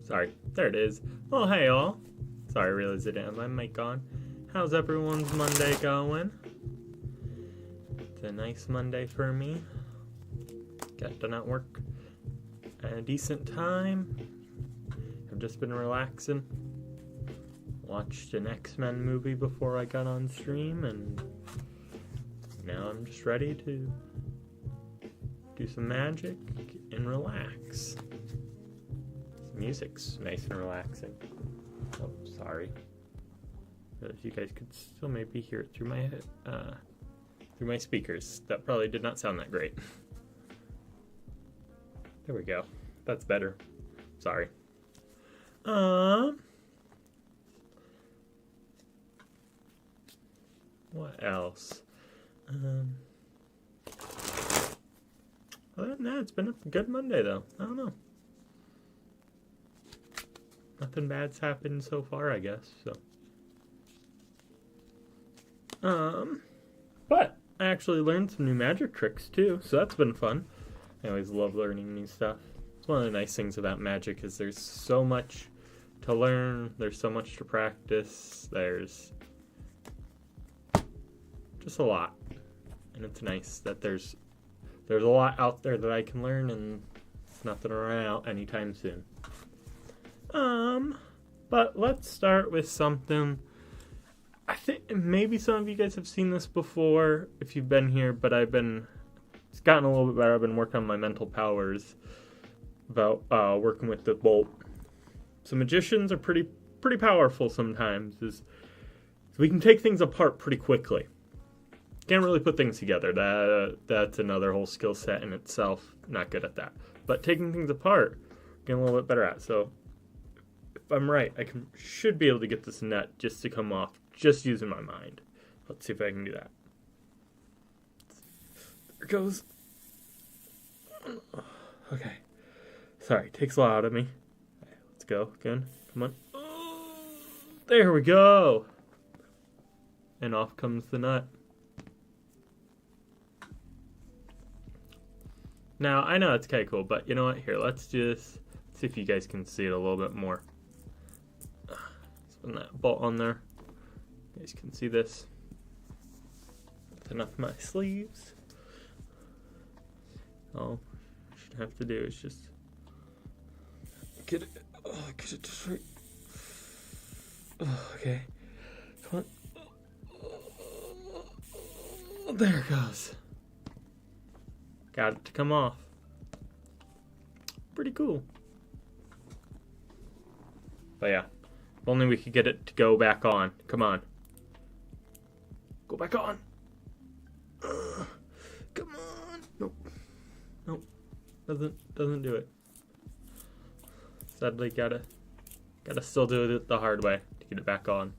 Sorry, there it is. Oh, hey all. Sorry, I realized I didn't have my mic on. How's everyone's Monday going? It's a nice Monday for me. Got done at work at a decent time. I've just been relaxing. Watched an X-Men movie before I got on stream, and now I'm just ready to do some magic and relax. The music's nice and relaxing. Oh, sorry. If you guys could still maybe hear it through my speakers. That probably did not sound that great. There we go. That's better. Sorry. What else? Other than that, it's been a good Monday though. I don't know. Nothing bad's happened so far, I guess. So. But I actually learned some new magic tricks too, so that's been fun. I always love learning new stuff. It's one of the nice things about magic is there's so much to learn, there's so much to practice, there's just a lot. And it's nice that there's a lot out there that I can learn, and it's not gonna run out anytime soon. But let's start with something. I think maybe some of you guys have seen this before if you've been here, but it's gotten a little bit better. I've been working on my mental powers about working with the bolt. So magicians are pretty powerful sometimes. We can take things apart pretty quickly. Can't really put things together. That's another whole skill set in itself. Not good at that. But taking things apart, getting a little bit better at. So if I'm right, should be able to get this nut just to come off just using my mind. Let's see if I can do that. There it goes. Okay. Sorry, takes a lot out of me. Okay, let's go again. Come on. There we go. And off comes the nut. Now, I know it's kind of cool, but you know what? Here, let's just see if you guys can see it a little bit more. Spin that bolt on there. You guys can see this. That's enough of my sleeves. All I should have to do is just get it just right. Okay. Come on. There it goes. Got it to come off. Pretty cool. But yeah, if only we could get it to go back on. Come on. Go back on. Come on. Nope. Doesn't do it. Sadly, gotta still do it the hard way to get it back on.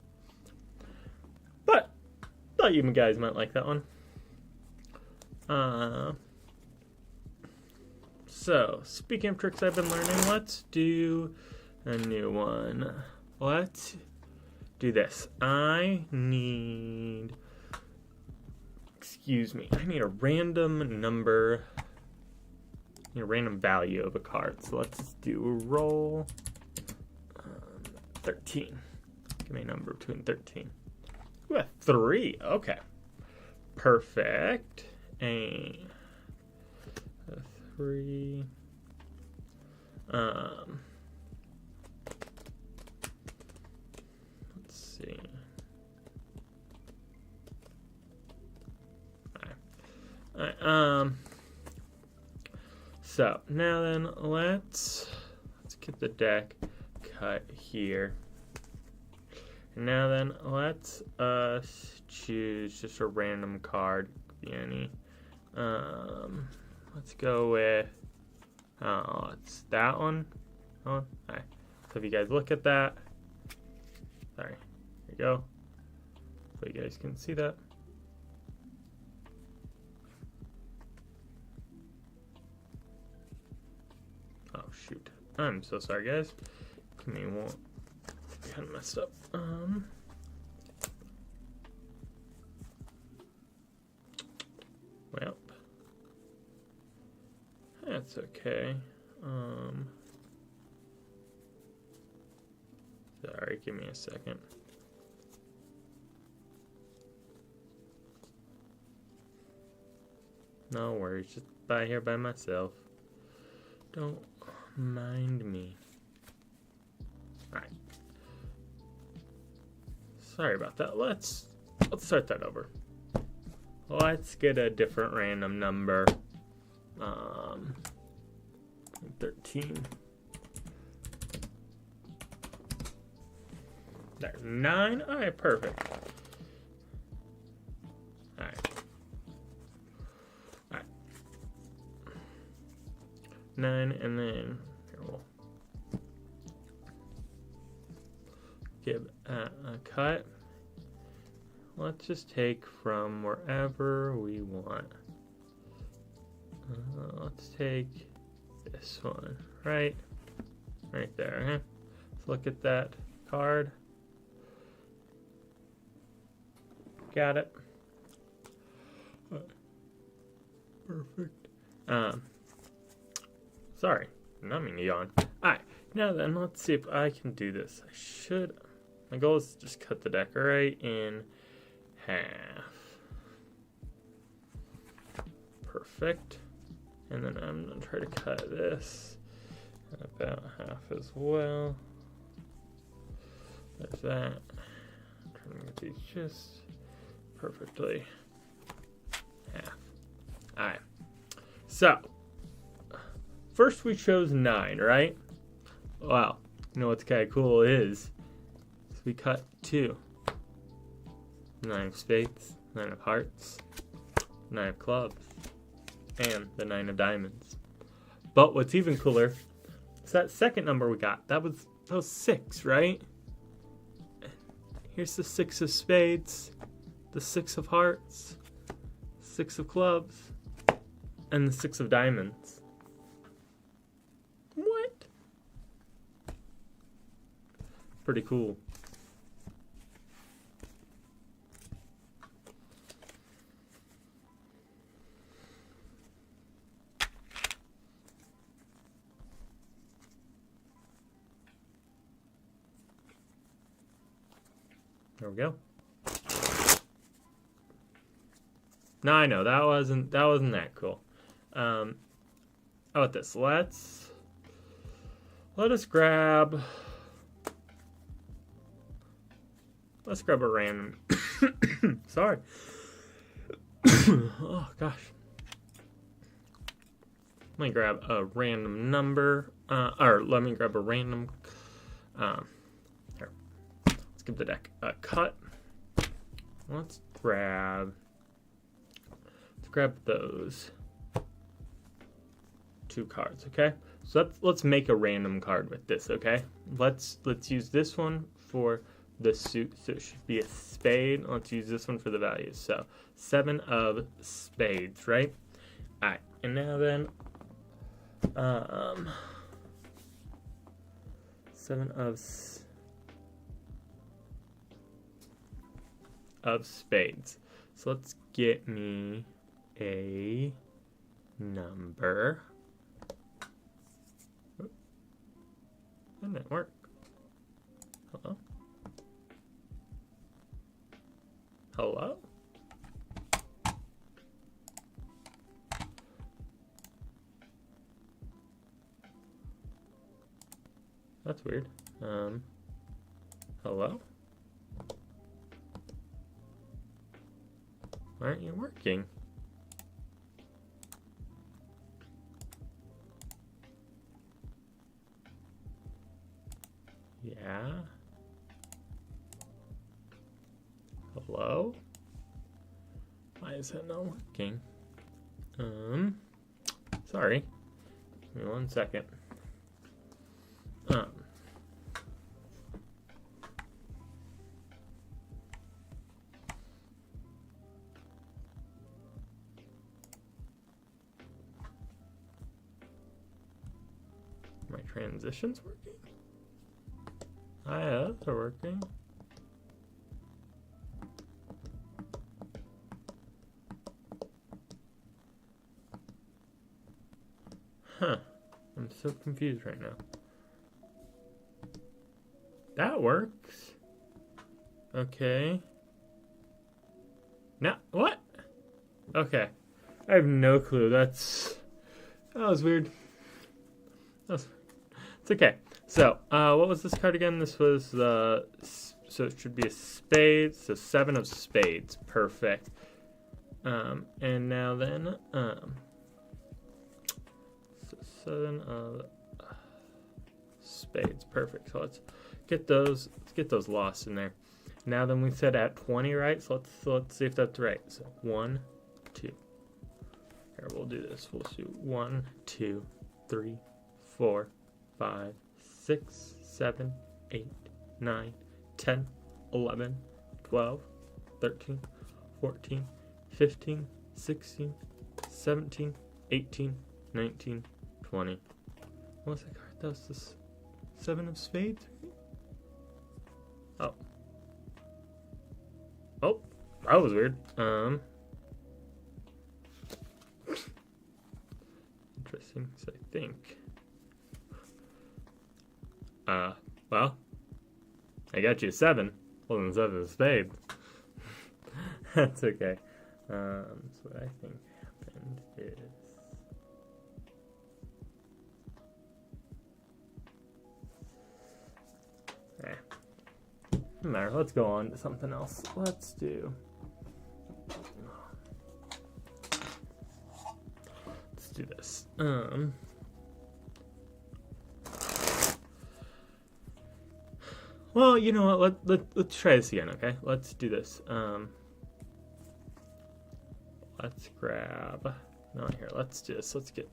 But thought you guys might like that one. So, speaking of tricks I've been learning, let's do a new one. Let's do this. I need a random number, a random value of a card. So let's do a roll 13. Give me a number between 13. Ooh, a 3. Okay. Perfect. A 3. Let's see. Alright. So now then, let's get the deck cut here. And now then, let's choose just a random card. Could be any. Let's go with, it's that one. Oh, alright. So if you guys look at that, sorry, there you go. So you guys can see that. Oh shoot, I'm so sorry guys. Give me one. Kind of messed up. Well. That's okay. Sorry, give me a second. No worries, just here by myself. Don't mind me. Alright. Sorry about that. Let's start that over. Let's get a different random number. 13. There's 9. Alright, perfect. Alright. 9, and then here we'll give a cut. Let's just take from wherever we want. Let's take this one, right there. Okay? Let's look at that card. Got it. Perfect. Sorry, not mean to yawn. Alright, now then, let's see if I can do this. My goal is to just cut the deck right in half. Perfect. And then I'm going to try to cut this about half as well. There's that. I'm trying to get these just perfectly half. Alright. So, first we chose 9, right? Wow. You know what's kind of cool is we cut 2. 9 of spades, 9 of hearts, 9 of clubs, and the 9 of diamonds. But what's even cooler is that second number we got. That was 6, right? Here's the 6 of spades, the 6 of hearts, 6 of clubs, and the 6 of diamonds. What? Pretty cool. There we go. No, I know that wasn't that cool. How about this? Let us grab. Let's grab a random. Sorry. Oh gosh. Let me grab a random number. Or let me grab a random. Here. Let's give the deck a cut. Let's grab those 2 cards, okay? So let's make a random card with this, okay? Let's use this one for the suit, so it should be a spade. Let's use this one for the values. So 7 of spades, right? Alright, and now then 7 of spades. So let's get me a number. That didn't work. Hello? Hello? That's weird. Hello? Why aren't you working? Yeah? Hello? Why is that not working? Sorry. Give me 1 second. My transitions working? Yeah, those are working. Huh. I'm so confused right now. That works. Okay. Now, what? Okay. I have no clue. That was weird. It's okay. So, what was this card again? This was the, so it should be a spade. So 7 of spades. Perfect. And now then, so 7 of spades. Perfect. So let's get those lost in there. Now then, we said at 20, right? So let's see if that's right. So 1, 2. Here, we'll do this. We'll do 1, 2, 3, 4, 5, 6, 7, 8, 9, 10, 11, 12, 13, 14, 15, 16, 17, 18, 19, 20. What was that card? That was this 7 of spades? Oh. Oh, that was weird. Interesting. So I think. Well, I got you a 7. Well, then 7 of spades. That's okay. So what I think happened is. No matter. Let's go on to something else. Let's do this. Well, you know what? Let's try this again, okay? Let's do this. Let's grab. No, here. Let's do this. Let's get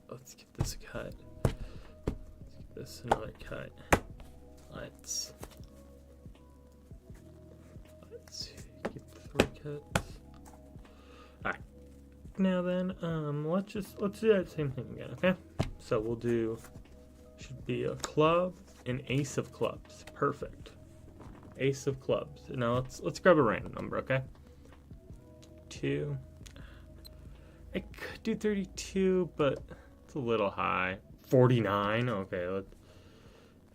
this cut. Let's get this another cut. Let's get 3 cuts. Alright. Now then, let's do that same thing again, okay? So we'll do, should be a club, an ace of clubs. Perfect. Ace of clubs. Now let's grab a random number, okay? 2. I could do 32, but it's a little high. 49. Okay, let's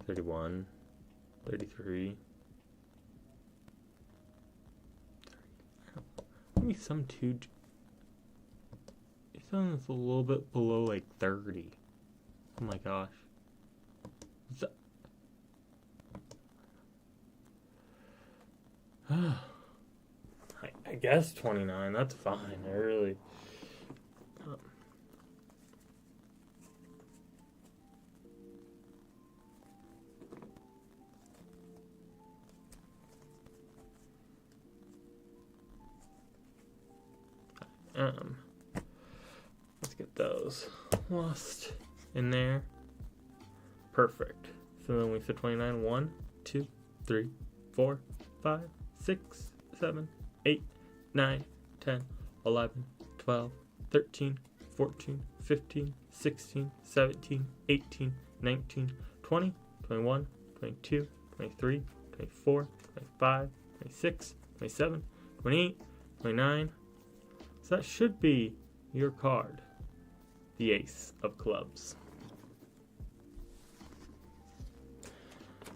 31. 33. Maybe some 2. Something that's a little bit below like 30. Oh my gosh. I guess 29. That's fine. I really. Let's get those lost in there. Perfect. So then we said 29. 1, 2, 3, 4, 5, 6, 7, 8, 9, 10, 11, 12, 13, 14, 15, 16, 17, 18, 19, 20, 21, 22, 23, 24, 25, 26, 27, 28, 29. So that should be your card. The ace of clubs.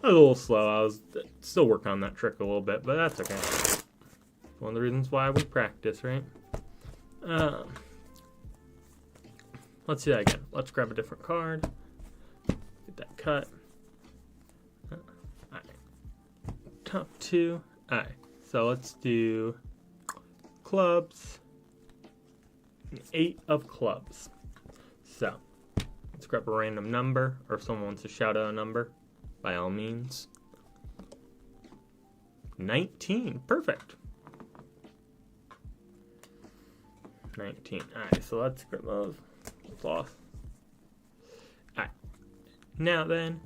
I was a little slow. I was still working on that trick a little bit, but that's okay. One of the reasons why we practice, right? Let's do that again. Let's grab a different card. Get that cut. Alright. Top 2. Alright. So let's do clubs. 8 of clubs. So let's grab a random number, or if someone wants to shout out a number, by all means. 19. Perfect. 19. Alright, so let's grab those. It's off. Alright. Now then,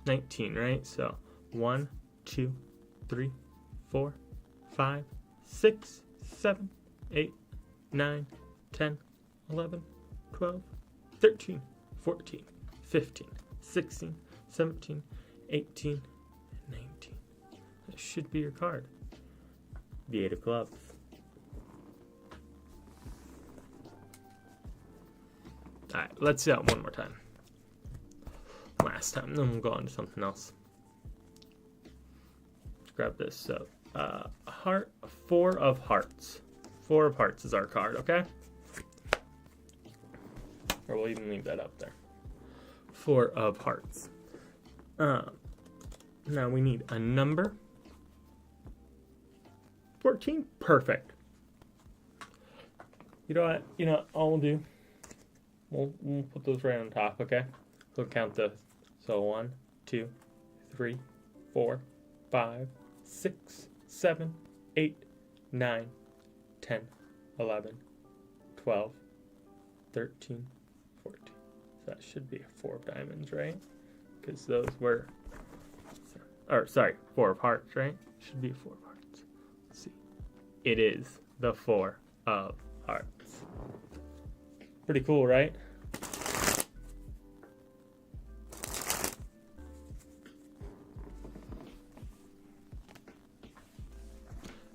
19, right? So 1, 2, 3, 4, 5, 6, 7, 8, 9, 10, 11, 12, 13, 14, 15, 16, 17, 18, 19. That should be your card. The 8 of clubs. Alright, let's do that one more time. last time, then we'll go on to something else. Let's grab this. So, heart, 4 of hearts. 4 of hearts is our card, okay? Or we'll even leave that up there. 4 of hearts. Now we need a number. 14, perfect. You know what? You know what all we'll do? We'll put those right on top, okay? So count those. So 1, 2, 3, 4, 5, 6, 7, 8, 9, 10, 11, 12, 13, 14. So that should be a 4 of diamonds, right? Because those were, or sorry, 4 of hearts, right? Should be a 4 of hearts. Let's see. It is the 4 of hearts. Pretty cool, right?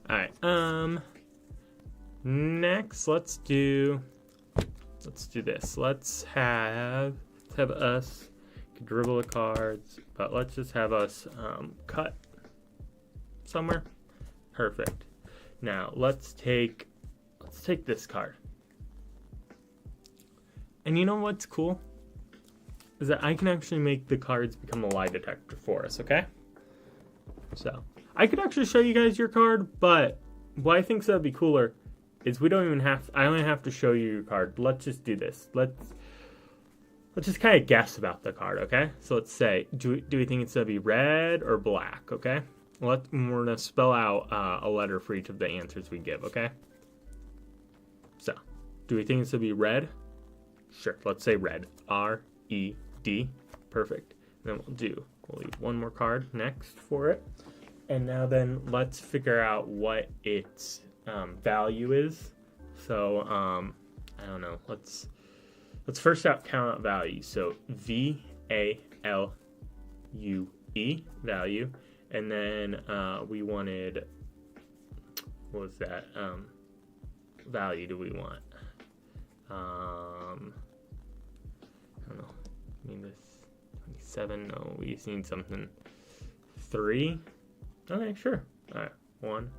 Alright, next let's do this. Let's have us dribble the cards, but let's just have us cut somewhere. Perfect. Now let's take this card. And you know what's cool? Is that I can actually make the cards become a lie detector for us, okay? So, I could actually show you guys your card, but what I think that'd be cooler is we don't even have, I only have to show you your card. Let's just do this. Let's just kind of guess about the card, okay? So let's say, do we think it's gonna be red or black, okay? We're gonna spell out a letter for each of the answers we give, okay? So, do we think it's gonna be red? Sure, let's say red. R-E-D. Perfect. And then we'll leave one more card next for it. And now then, let's figure out what its value is. So, I don't know. Let's first count out value. So, V-A-L-U-E, value. And then we wanted, what was that? Value do we want? I don't know. I mean, this 27. No, we just need something. 3. Okay, sure. All right, 1,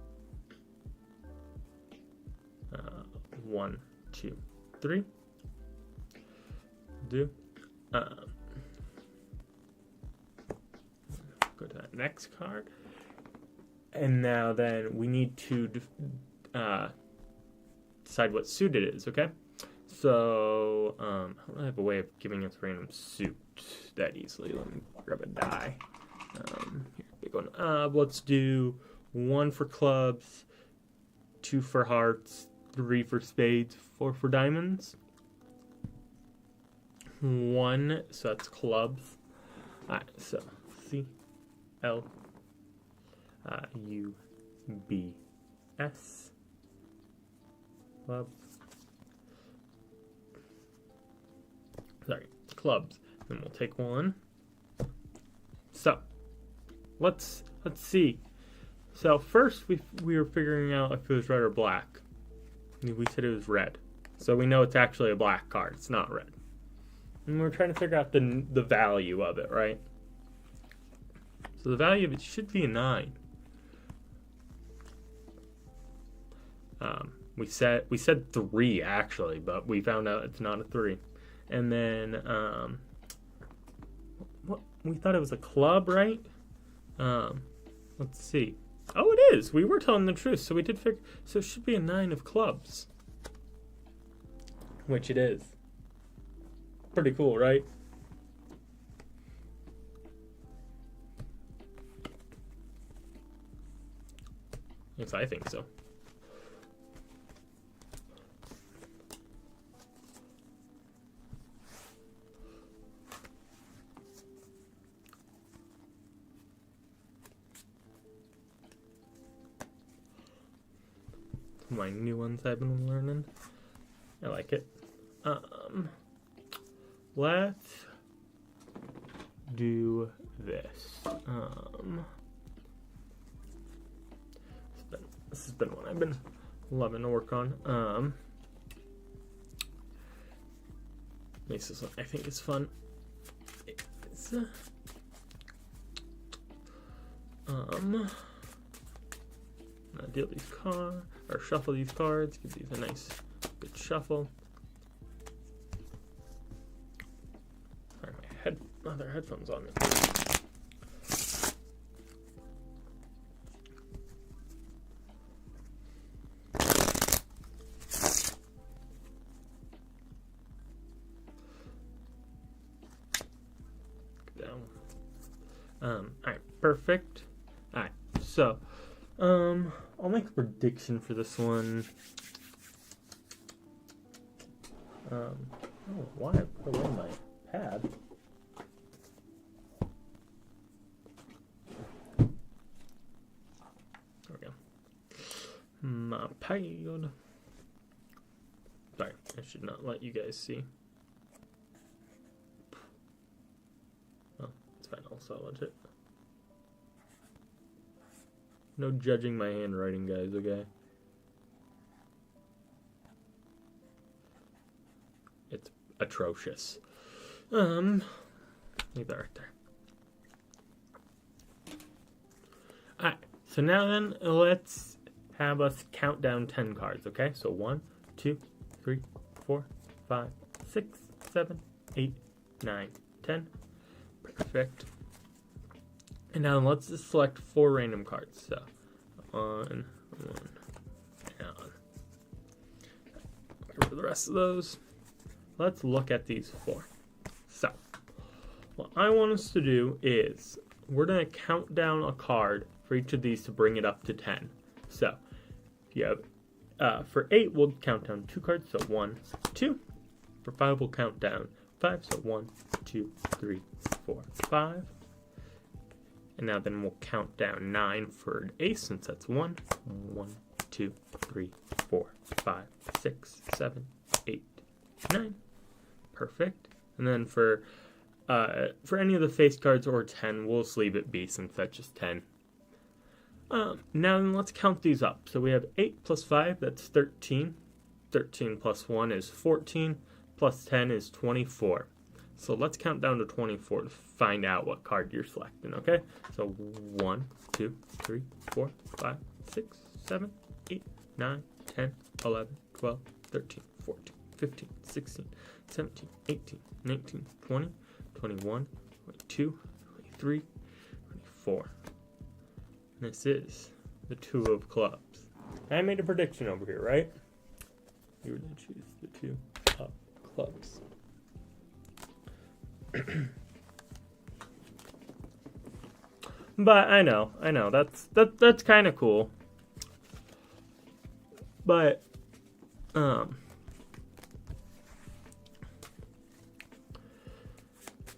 1, 2, 3. Do. Go to that next card, and now then we need to decide what suit it is. Okay. So, I don't have a way of giving us random suit that easily. Let me grab a die. Here, big one. Let's do 1 for clubs, 2 for hearts, 3 for spades, 4 for diamonds. 1, so that's clubs. Alright, so C-L-U-B-S. Clubs. Sorry, clubs. Then we'll take 1. So, let's see. So first we were figuring out if it was red or black. We said it was red. So we know it's actually a black card. It's not red. And we're trying to figure out the value of it, right? So the value of it should be a 9. We said 3 actually, but we found out it's not a 3. And then what we thought it was a club, right? Let's see. Oh, it is. We were telling the truth, so we did figure. So it should be a 9 of clubs, which it is. Pretty cool, right? Yes, I think so. My new ones I've been learning. I like it. Let's do this. This has been one I've been loving to work on. This is one I think is fun. is I'm gonna deal these cards, or shuffle these cards, give these a nice good shuffle. Sorry, my other headphones on me. Alright, perfect. Alright, so, I'll make a prediction for this one. I don't know why I put away my pad. There we go. My pad. Sorry, I should not let you guys see. Oh, it's fine, I'll salvage it. No judging my handwriting, guys, okay? It's atrocious. Leave that right there. Alright, so now then, let's have us count down 10 cards, okay? So 1, 2, 3, 4, 5, 6, 7, 8, 9, 10. Perfect. And now let's just select 4 random cards. So, on, down. Get rid of the rest of those. Let's look at these 4. So, what I want us to do is, we're going to count down a card for each of these to bring it up to 10. So, if you have, for 8, we'll count down 2 cards, so 1, 2. For 5, we'll count down 5, so 1, 2, 3, 4, 5. And now then we'll count down 9 for an ace, since that's 1, 2, 3, 4, 5, 6, 7, 8, 9. Perfect. And then for any of the face cards or 10, we'll just leave it be, since that's just 10. Now then let's count these up. So we have 8 plus 5, that's 13. 13 plus 1 is 14. Plus 10 is 24. So let's count down to 24 to find out what card you're selecting, okay? So 1, 2, 3, 4, 5, 6, 7, 8, 9, 10, 11, 12, 13, 14, 15, 16, 17, 18, 19, 20, 21, 22, 23, 24. This is the 2 of clubs. I made a prediction over here, right? You were going to choose the 2 of clubs. But I know, that's kind of cool. But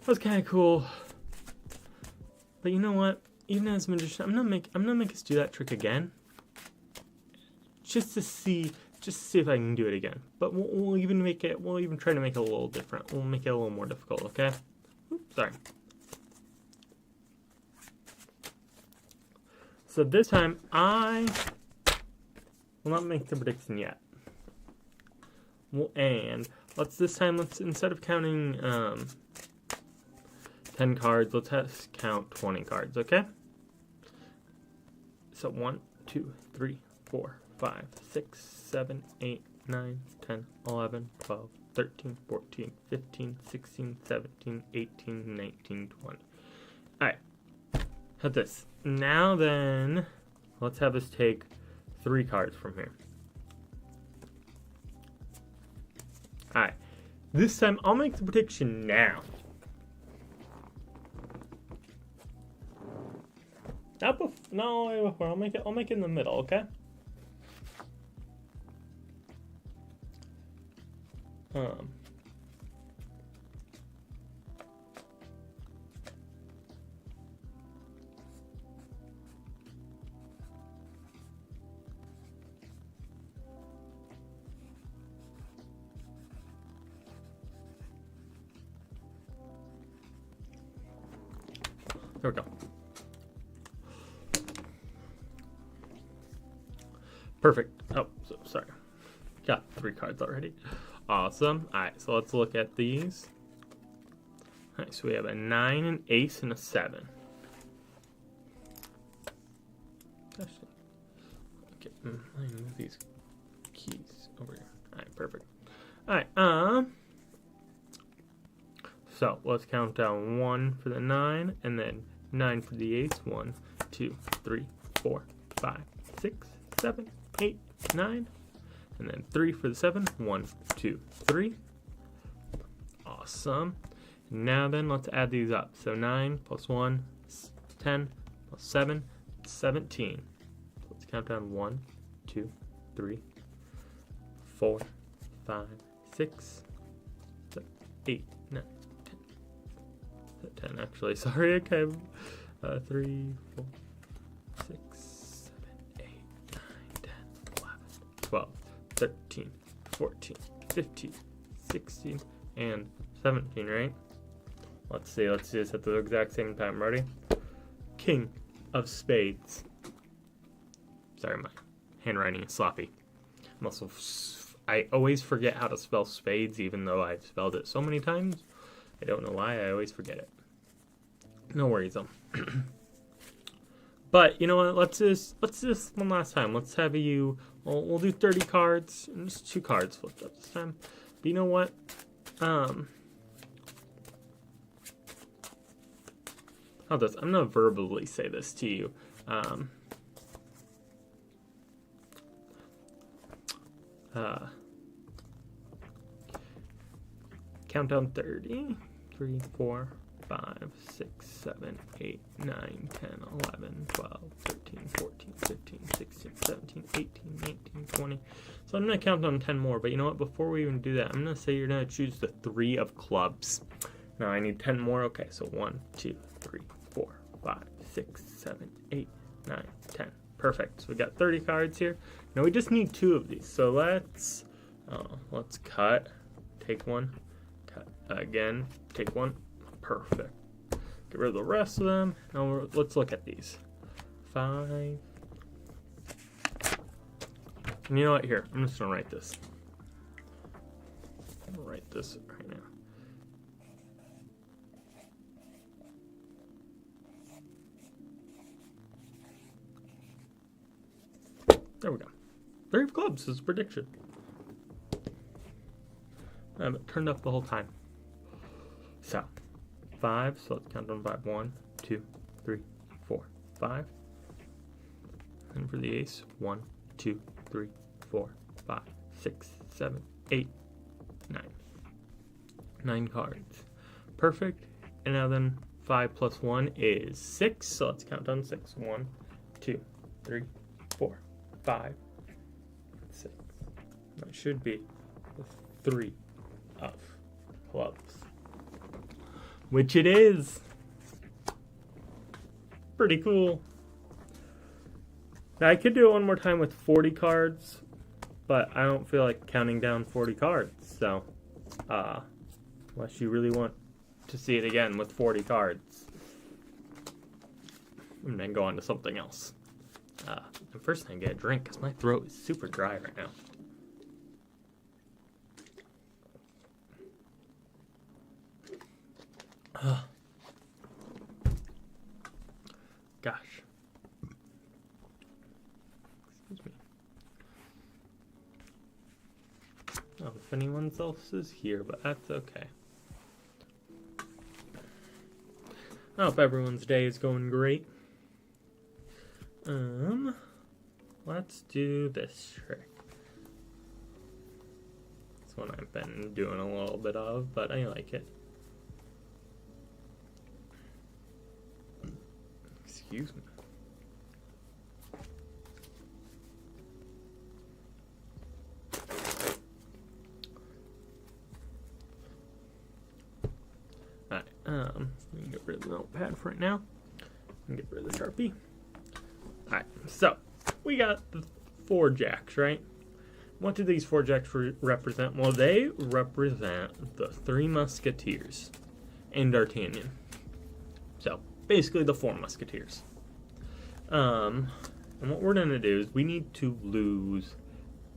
that's kind of cool. But you know what? Even as a magician, I'm gonna make us do that trick again, just to see if I can do it again. But we'll even try to make it a little different. We'll make it a little more difficult, okay? Oops, sorry. So this time, I will not make the prediction yet. And let's instead of counting 10 cards, let's count 20 cards, okay? So 1, 2, 3, 4, 5, 6, 7, 8, 9, 10, 11, 12, 13, 14, 15, 16, 17, 18, 19, 20. Alright. How's this? Now then, let's have us take 3 cards from here. Alright. This time, I'll make the prediction now. No, I'll make it in the middle, okay? There we go. Perfect. Oh, so sorry. Got 3 cards already. Awesome. Alright, so let's look at these. Alright, so we have a 9, an ace, and a 7. Actually, okay, let me move these keys over here. Alright, perfect. Alright, so let's count down 1 for the 9, and then 9 for the ace. 1, 2, 3, 4, 5, 6, 7, 8, 9. And then 3 for the 7. 1, 2, 3. Awesome. Now then, let's add these up. So 9 plus 1 is 10 plus 7, 17. So let's count down 1, 2, 3, 4, 5, 6, 7, 8, 9, 10. 10 actually, sorry, okay. 3, 4, 6, 7, 8, 9, 10, 11, 12, 13, 14, 15, 16, and 17, right? Let's see, let's do this at the exact same time. Ready? King of spades. Sorry, my handwriting is sloppy. I always forget how to spell spades, even though I've spelled it so many times. I don't know why, I always forget it. No worries, though. But, you know what, let's just one last time. Let's have you, we'll do 30 cards, and just 2 cards flipped up this time. But you know what? I'm gonna verbally say this to you. Countdown 30. 3, 4, 5, 6, 7, 8, 9, 10, 11, 12, 13, 14, 15, 16, 17, 18, 19, 20. So I'm going to count on 10 more, but you know what? Before we even do that, I'm going to say you're going to choose the 3 of clubs. Now I need 10 more. Okay, so 1, 2, 3, 4, 5, 6, 7, 8, 9, 10. Perfect. So we got 30 cards here. Now we just need 2 of these. So let's cut. Take 1. Cut again. Take 1. Perfect. Get rid of the rest of them. Now let's look at these. 5. And you know what? Here, I'm just gonna write this. I'm gonna write this right now. There we go. 3 of clubs is a prediction. I have it turned up the whole time. So, 5. So let's count on 5. 1, 2, 3, 4, 5. And for the ace, 1, 2, 3, 4, 5, 6, 7, 8, 9. 9 cards. Perfect. And now then, 5 plus 1 is 6. So let's count on 6. 1, 2, 3, 4, 5, 6. That should be the 3 of clubs. Which it is. Pretty cool. Now I could do it one more time with 40 cards, but I don't feel like counting down 40 cards. So, unless you really want to see it again with 40 cards, and then go on to something else. And first I get a drink because my throat is super dry right now. Gosh. Excuse me. I don't know if anyone else is here, but that's okay. I hope everyone's day is going great. Let's do this trick. It's one I've been doing a little bit of, but I like it. Excuse me. Alright, we can get rid of the notepad for right now. And get rid of the Sharpie. Alright, so we got the 4 jacks, right? What do these 4 jacks represent? Well, they represent the 3 musketeers and D'Artagnan. So, basically the 4 musketeers. And what we're gonna do is we need to lose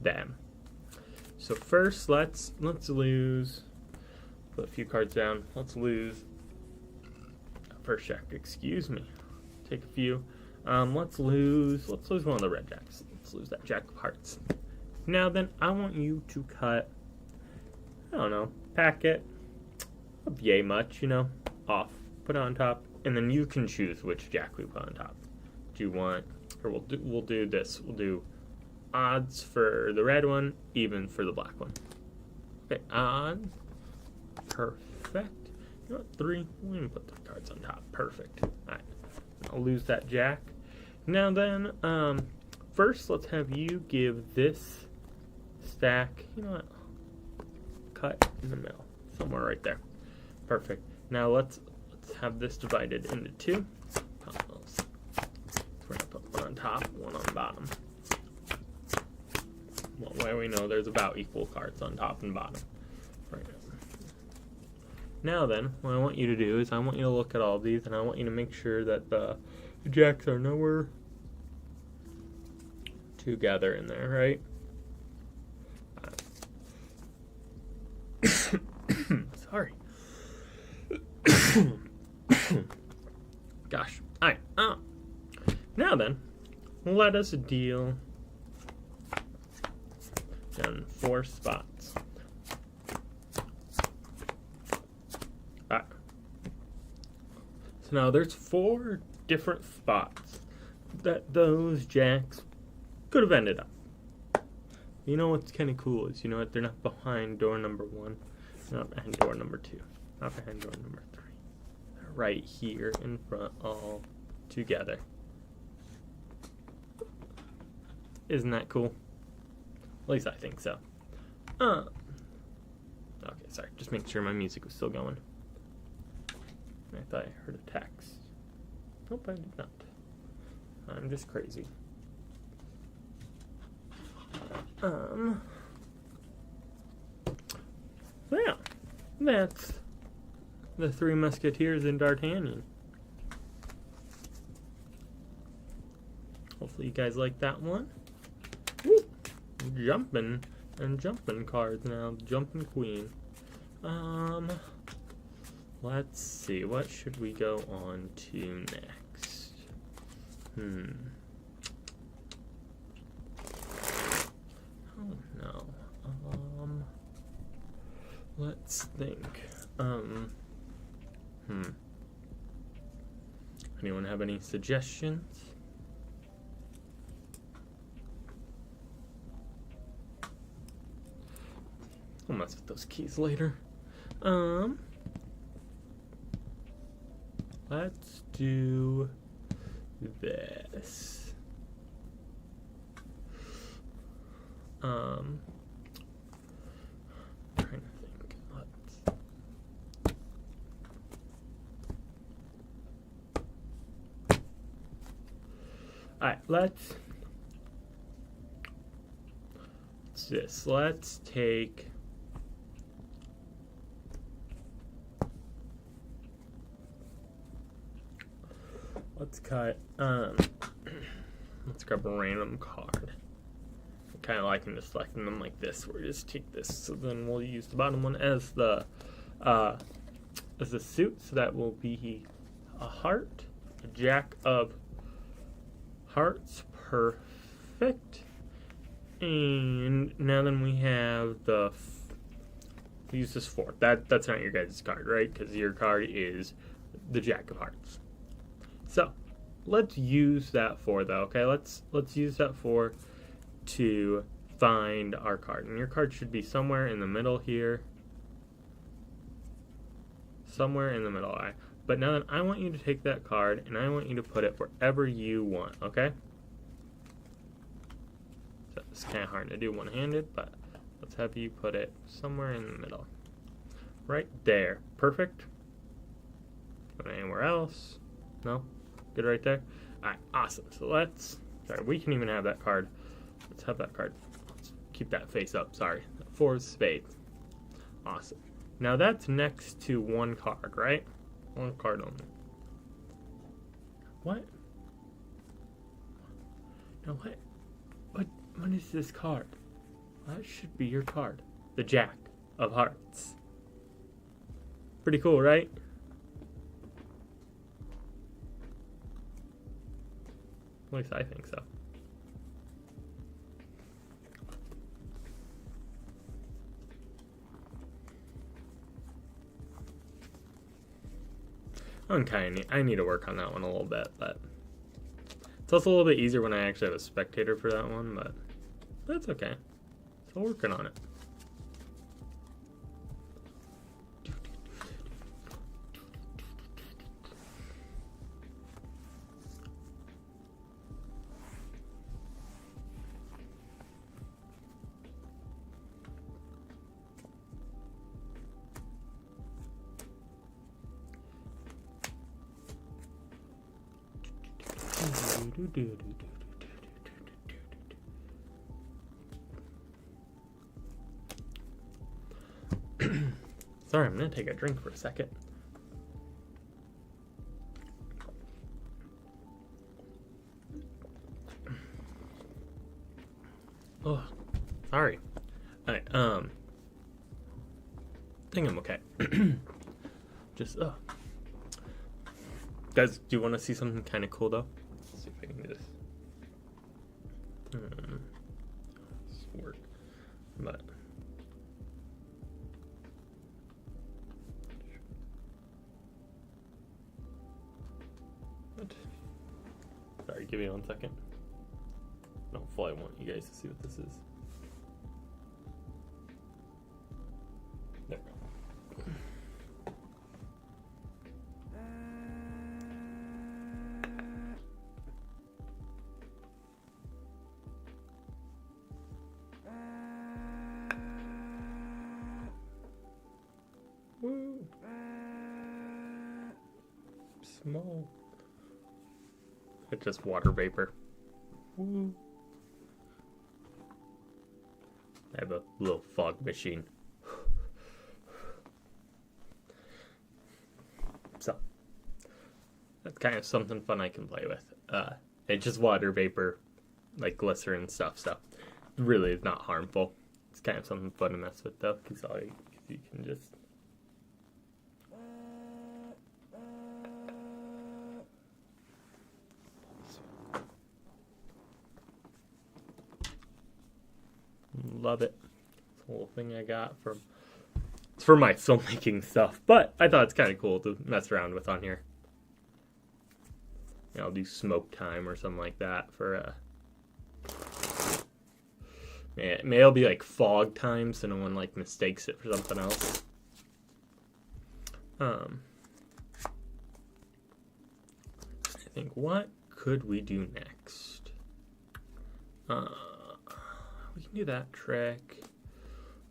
them. So first, let's lose. Put a few cards down. Let's lose first jack, excuse me. Take a few. Let's lose one of the red jacks. Let's lose that jack of hearts. Now then, I want you to cut, I don't know, packet of yay much, off. Put it on top, and then you can choose which jack we put on top. Do you want, or we'll do this. We'll do odds for the red one, even for the black one. Okay, odds. Perfect. You know what, 3? We'll even put 3 cards on top. Perfect. Alright. I'll lose that jack. Now then, first let's have you give this stack, you know what? Cut in the middle. Somewhere right there. Perfect. Now let's have this divided into 2. We're gonna put one on top, one on bottom. Well, way we know there's about equal cards on top and bottom. Right. Now then, what I want you to do is I want you to look at all of these, and I want you to make sure that the jacks are nowhere together in there, right? Sorry. Gosh. Alright. Now then, let us deal in 4 spots. Alright. So now there's 4 different spots that those jacks could have ended up. You know what's kind of cool is, you know what, they're not behind door number 1, not behind door number 2, not behind door number 3. They're right here in front all together. Isn't that cool? At least I think so. Okay, sorry, just making sure my music was still going. I thought I heard a text. Nope, I did not. I'm just crazy. So yeah, that's the 3 Musketeers in D'Artagnan. Hopefully you guys like that one. Woo! Jumping cards now. Jumping Queen. Let's see. What should we go on to next? Oh no. Let's think. Anyone have any suggestions? I'll mess with those keys later. Let's do this. Trying to think. Alright, let's take let's cut let's grab a random card. I'm kind of liking just selecting them like this, where we just take this, so then we'll use the bottom one as the suit, so that will be a heart, a jack of hearts. Perfect. And now then we have the use this 4. That's not your guys' card, right? Because your card is the jack of hearts. So let's use that 4 though. Okay, let's use that 4 to find our card, and your card should be somewhere in the middle here. Somewhere in the middle. Alright. But now then, I want you to take that card and I want you to put it wherever you want. Okay. So it's kind of hard to do one-handed, but let's have you put it somewhere in the middle. Right there. Perfect. Put it anywhere else. No? Good right there? Alright, awesome. So sorry, we can even have that card. Let's have that card. Let's keep that face up, sorry. 4 of spades. Awesome. Now that's next to 1 card, right? 1 card only. What? No, what? What is this card? That should be your card. The Jack of Hearts. Pretty cool, right? At least I think so. I need to work on that one a little bit, but it's also a little bit easier when I actually have a spectator for that one, but that's okay. Still working on it. Sorry, I'm gonna take a drink for a second. Oh, sorry. Alright, think I'm okay. Just, guys, do you want to see something kind of cool though? Let's see if I can do this. This work, but what? Sorry, give me 1 second. Hopefully, I want you guys to see what this is. There we go. Woo. Small. It's just water vapor. Woo. I have a little fog machine. So that's kind of something fun I can play with. It's just water vapor, like glycerin stuff. So really, it's not harmful. It's kind of something fun to mess with though, because you can just. Love it. It's a little thing I got from. It's for my filmmaking stuff, but I thought it's kind of cool to mess around with on here. I'll do smoke time or something like that for Maybe it'll be like fog time, so no one like mistakes it for something else. I think what could we do next? We can do that trick.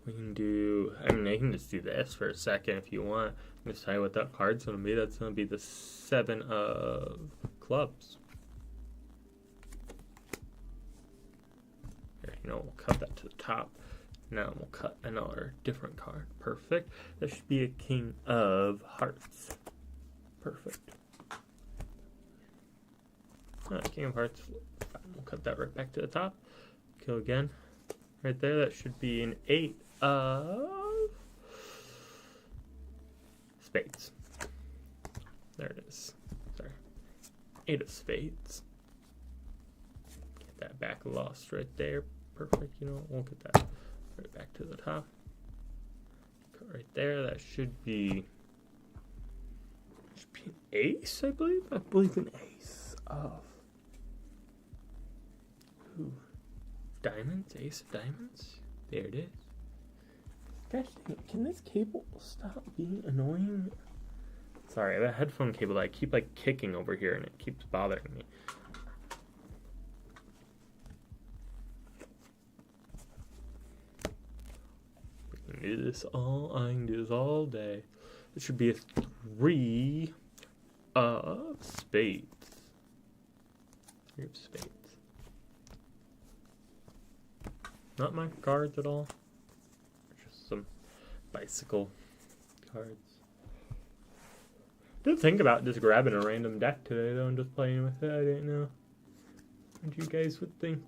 We can do, I can just do this for a second if you want. Just tell you what that card's going to be. That's going to be the 7 of clubs. Here, we'll cut that to the top. Now we'll cut another different card. Perfect. That should be a King of Hearts. Perfect. King of Hearts. We'll cut that right back to the top. Go again. Right there, that should be an 8 of spades. There it is. Sorry. 8 of spades. Get that back lost right there. Perfect. We'll get that right back to the top. Cut right there. That should be an ace, I believe. I believe an ace of. Ooh. Diamonds, ace of diamonds. There it is. Gosh dang it, can this cable stop being annoying? Sorry, I have a headphone cable that I keep like kicking over here and it keeps bothering me. I can do this all day. It should be a 3 of spades. 3 of spades. Not my cards at all. Just some bicycle cards. Didn't think about just grabbing a random deck today though and just playing with it. I didn't know what you guys would think.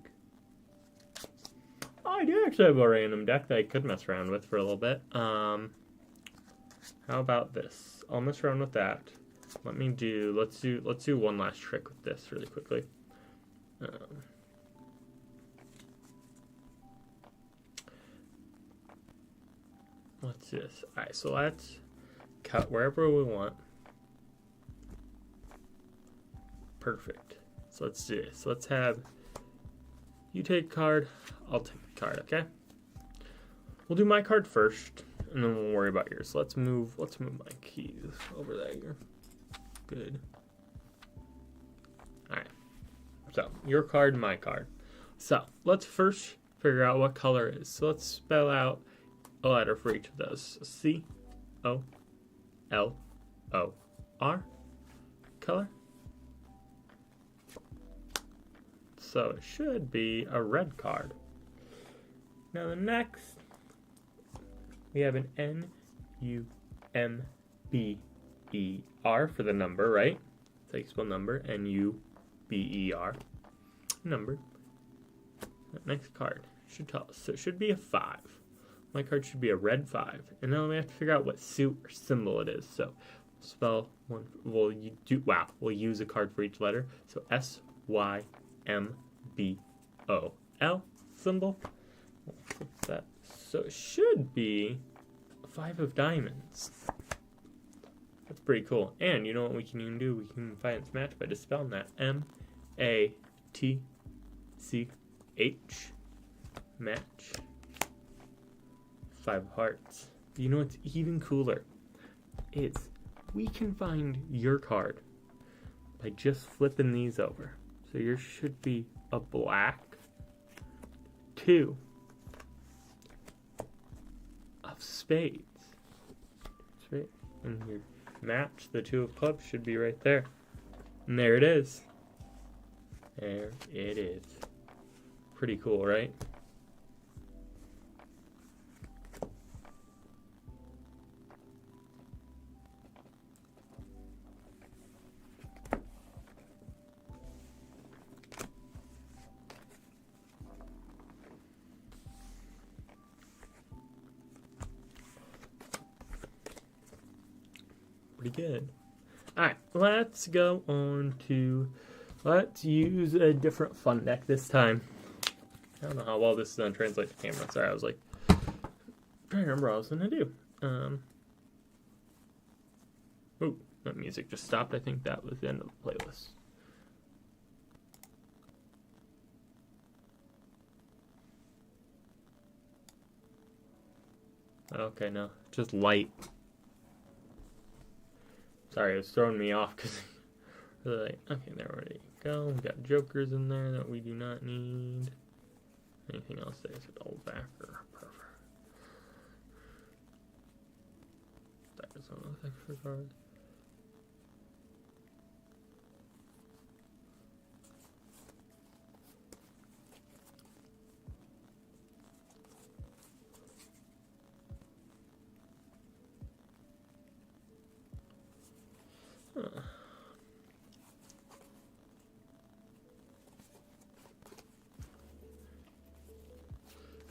Oh, I do actually have a random deck that I could mess around with for a little bit. How about this? I'll mess around with that. Let's do one last trick with this really quickly. What's this? Alright, so let's cut wherever we want. Perfect. So let's do this. Let's have you take a card, I'll take a card, okay? We'll do my card first, and then we'll worry about yours. So let's move my keys over there. Good. Alright. So, your card, my card. So, let's first figure out what color it is. So let's spell out a letter for each of those. C-O-L-O-R. Color. So it should be a red card. Now the next, we have an N-U-M-B-E-R for the number, right? So you spell number, N-U-B-E-R. Number. That next card should tell us. So it should be a 5. My card should be a red 5. And now we have to figure out what suit or symbol it is. So spell one. We'll use a card for each letter. So S-Y-M-B-O-L symbol. We'll flip that. So it should be a 5 of diamonds. That's pretty cool. And you know what we can even do? We can find its match by dispelling that. M-A-T-C-H. Match. 5 of hearts. You know what's even cooler? Is we can find your card by just flipping these over. So yours should be a black 2 of spades. That's right. And your match, the 2 of clubs, should be right there. And there it is. There it is. Pretty cool, right? Pretty good. Alright, let's go on to, let's use a different fun deck this time. I don't know how well this is going to translate to camera. Sorry, I was like, trying to remember what I was going to do. Ooh, that music just stopped. I think that was the end of the playlist. Okay, no, just light. Sorry, it was throwing me off because really, okay, there we go. We got jokers in there that we do not need. Anything else there? Is it old backer? Perfect. That is one of those extra cards. Huh.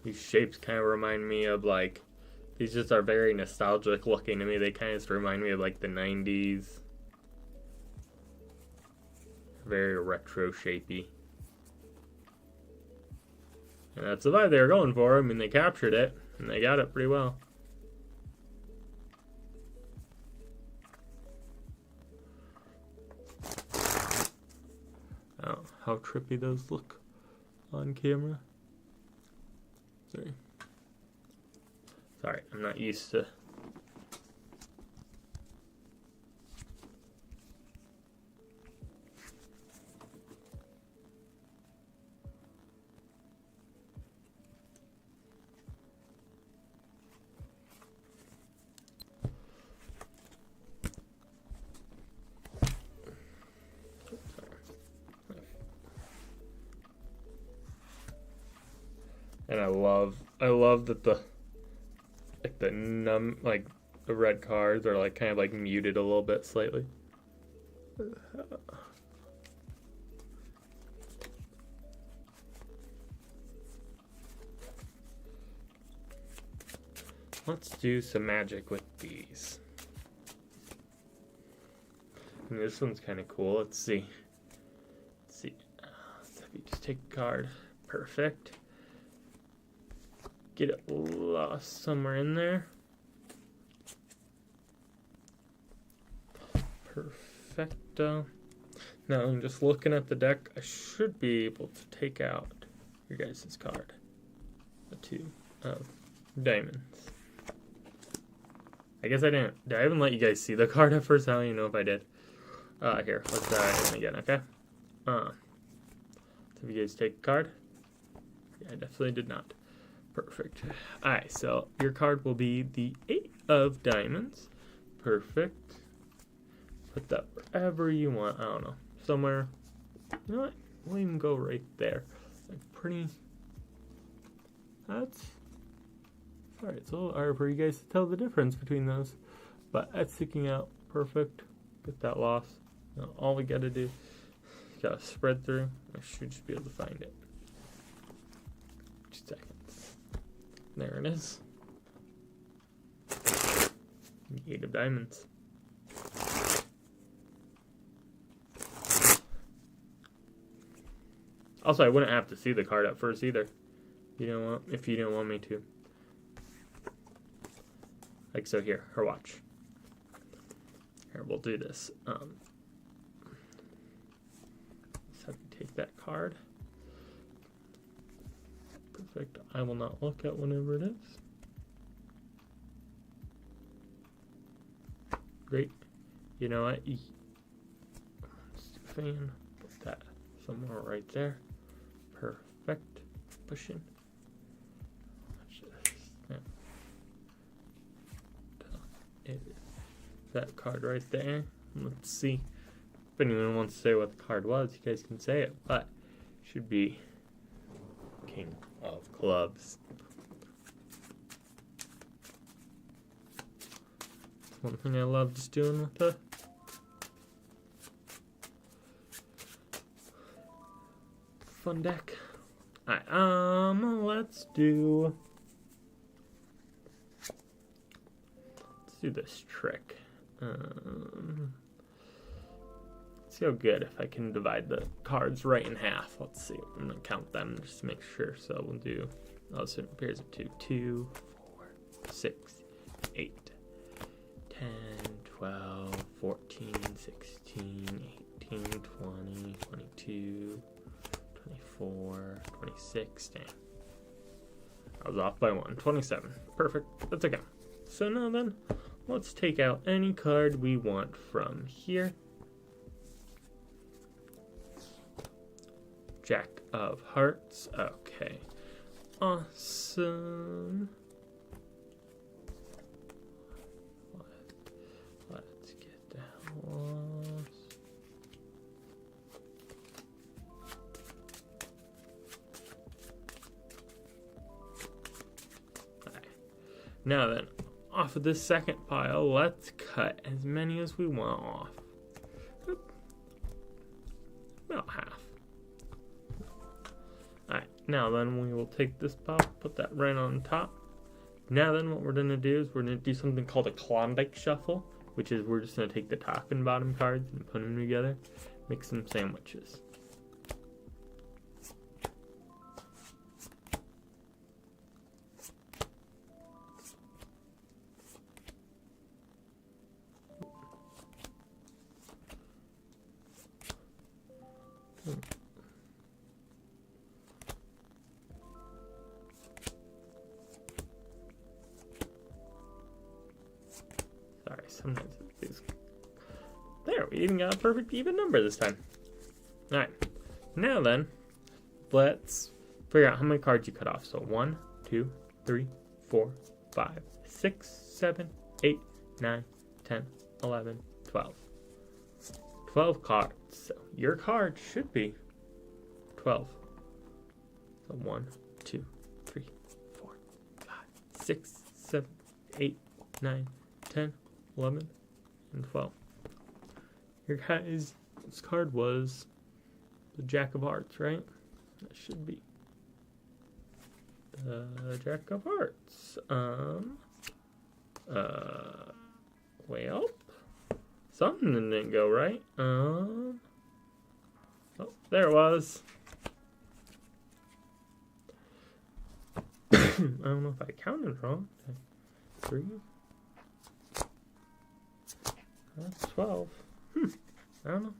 These shapes kind of remind me of like, these just are very nostalgic looking to me. They kind of just remind me of like the 90s. Very retro shapey. And that's the vibe they were going for. I mean, they captured it and they got it pretty well. Oh, how trippy those look on camera. Sorry, I'm not used to. And I love that the the red cards are like kind of like muted a little bit slightly. Let's do some magic with these. And this one's kind of cool. Let's see. you just take a card. Perfect. Get it lost somewhere in there. Perfecto. Now I'm just looking at the deck. I should be able to take out your guys' card. The 2 of diamonds. I guess I didn't. Did I even let you guys see the card at first? I don't even know if I did. Here, let's try it again, okay? So if you guys take a card. Yeah, I definitely did not. Perfect. Alright, so your card will be the 8 of diamonds. Perfect. Put that wherever you want. I don't know. Somewhere. You know what? We'll even go right there. Like pretty. That's. Alright, it's a little hard for you guys to tell the difference between those. But that's sticking out. Perfect. Get that loss. Now, all we gotta do. Gotta spread through. I should just be able to find it. 2 seconds. There it is. 8 of diamonds. Also, I wouldn't have to see the card at first either. You don't want, if you don't want me to. Like so here, her watch. Here, we'll do this. Let's have you take that card. Perfect. I will not look at whenever it is. Great. You know what? Let's do fan. Put that somewhere right there. Perfect. Pushing. That card right there. Let's see. If anyone wants to say what the card was, you guys can say it. But it should be King of Clubs. It's one thing I love just doing with the fun deck. Alright, let's do this trick. Let's see how good if I can divide the cards right in half. Let's see. I'm gonna count them just to make sure. So we'll do. Oh, so it pairs of 2, 2, 4, 6, 8, 10, 12, 14, 16, 18, 20, 22, 24, 26. Dang. I was off by 1. 27. Perfect. That's okay. So now then, let's take out any card we want from here. Jack of Hearts. Okay. Awesome. Let's get that lost. Alright. Now then, off of this second pile, let's cut as many as we want off. About half. Alright, now then we will take this pile, put that right on top. Now then what we're going to do is we're going to do something called a Klondike Shuffle, which is we're just going to take the top and bottom cards and put them together, make some sandwiches. Sorry, sometimes it's... There, we even got a perfect even number this time. Alright, now then, let's figure out how many cards you cut off. So 1, 2, 3, 4, 5, 6, 7, 8, 9, 10, 11, 12. 12 cards. So your card should be 12. So 1, 2, 3, 4, 5, 6, 7, 8, 9, 10, 11, and 12. Your guys' card was the Jack of Hearts, right? That should be the Jack of Hearts. Well, something didn't go right. Oh, there it was. don't know if I counted wrong. 3. That's 12. I don't know.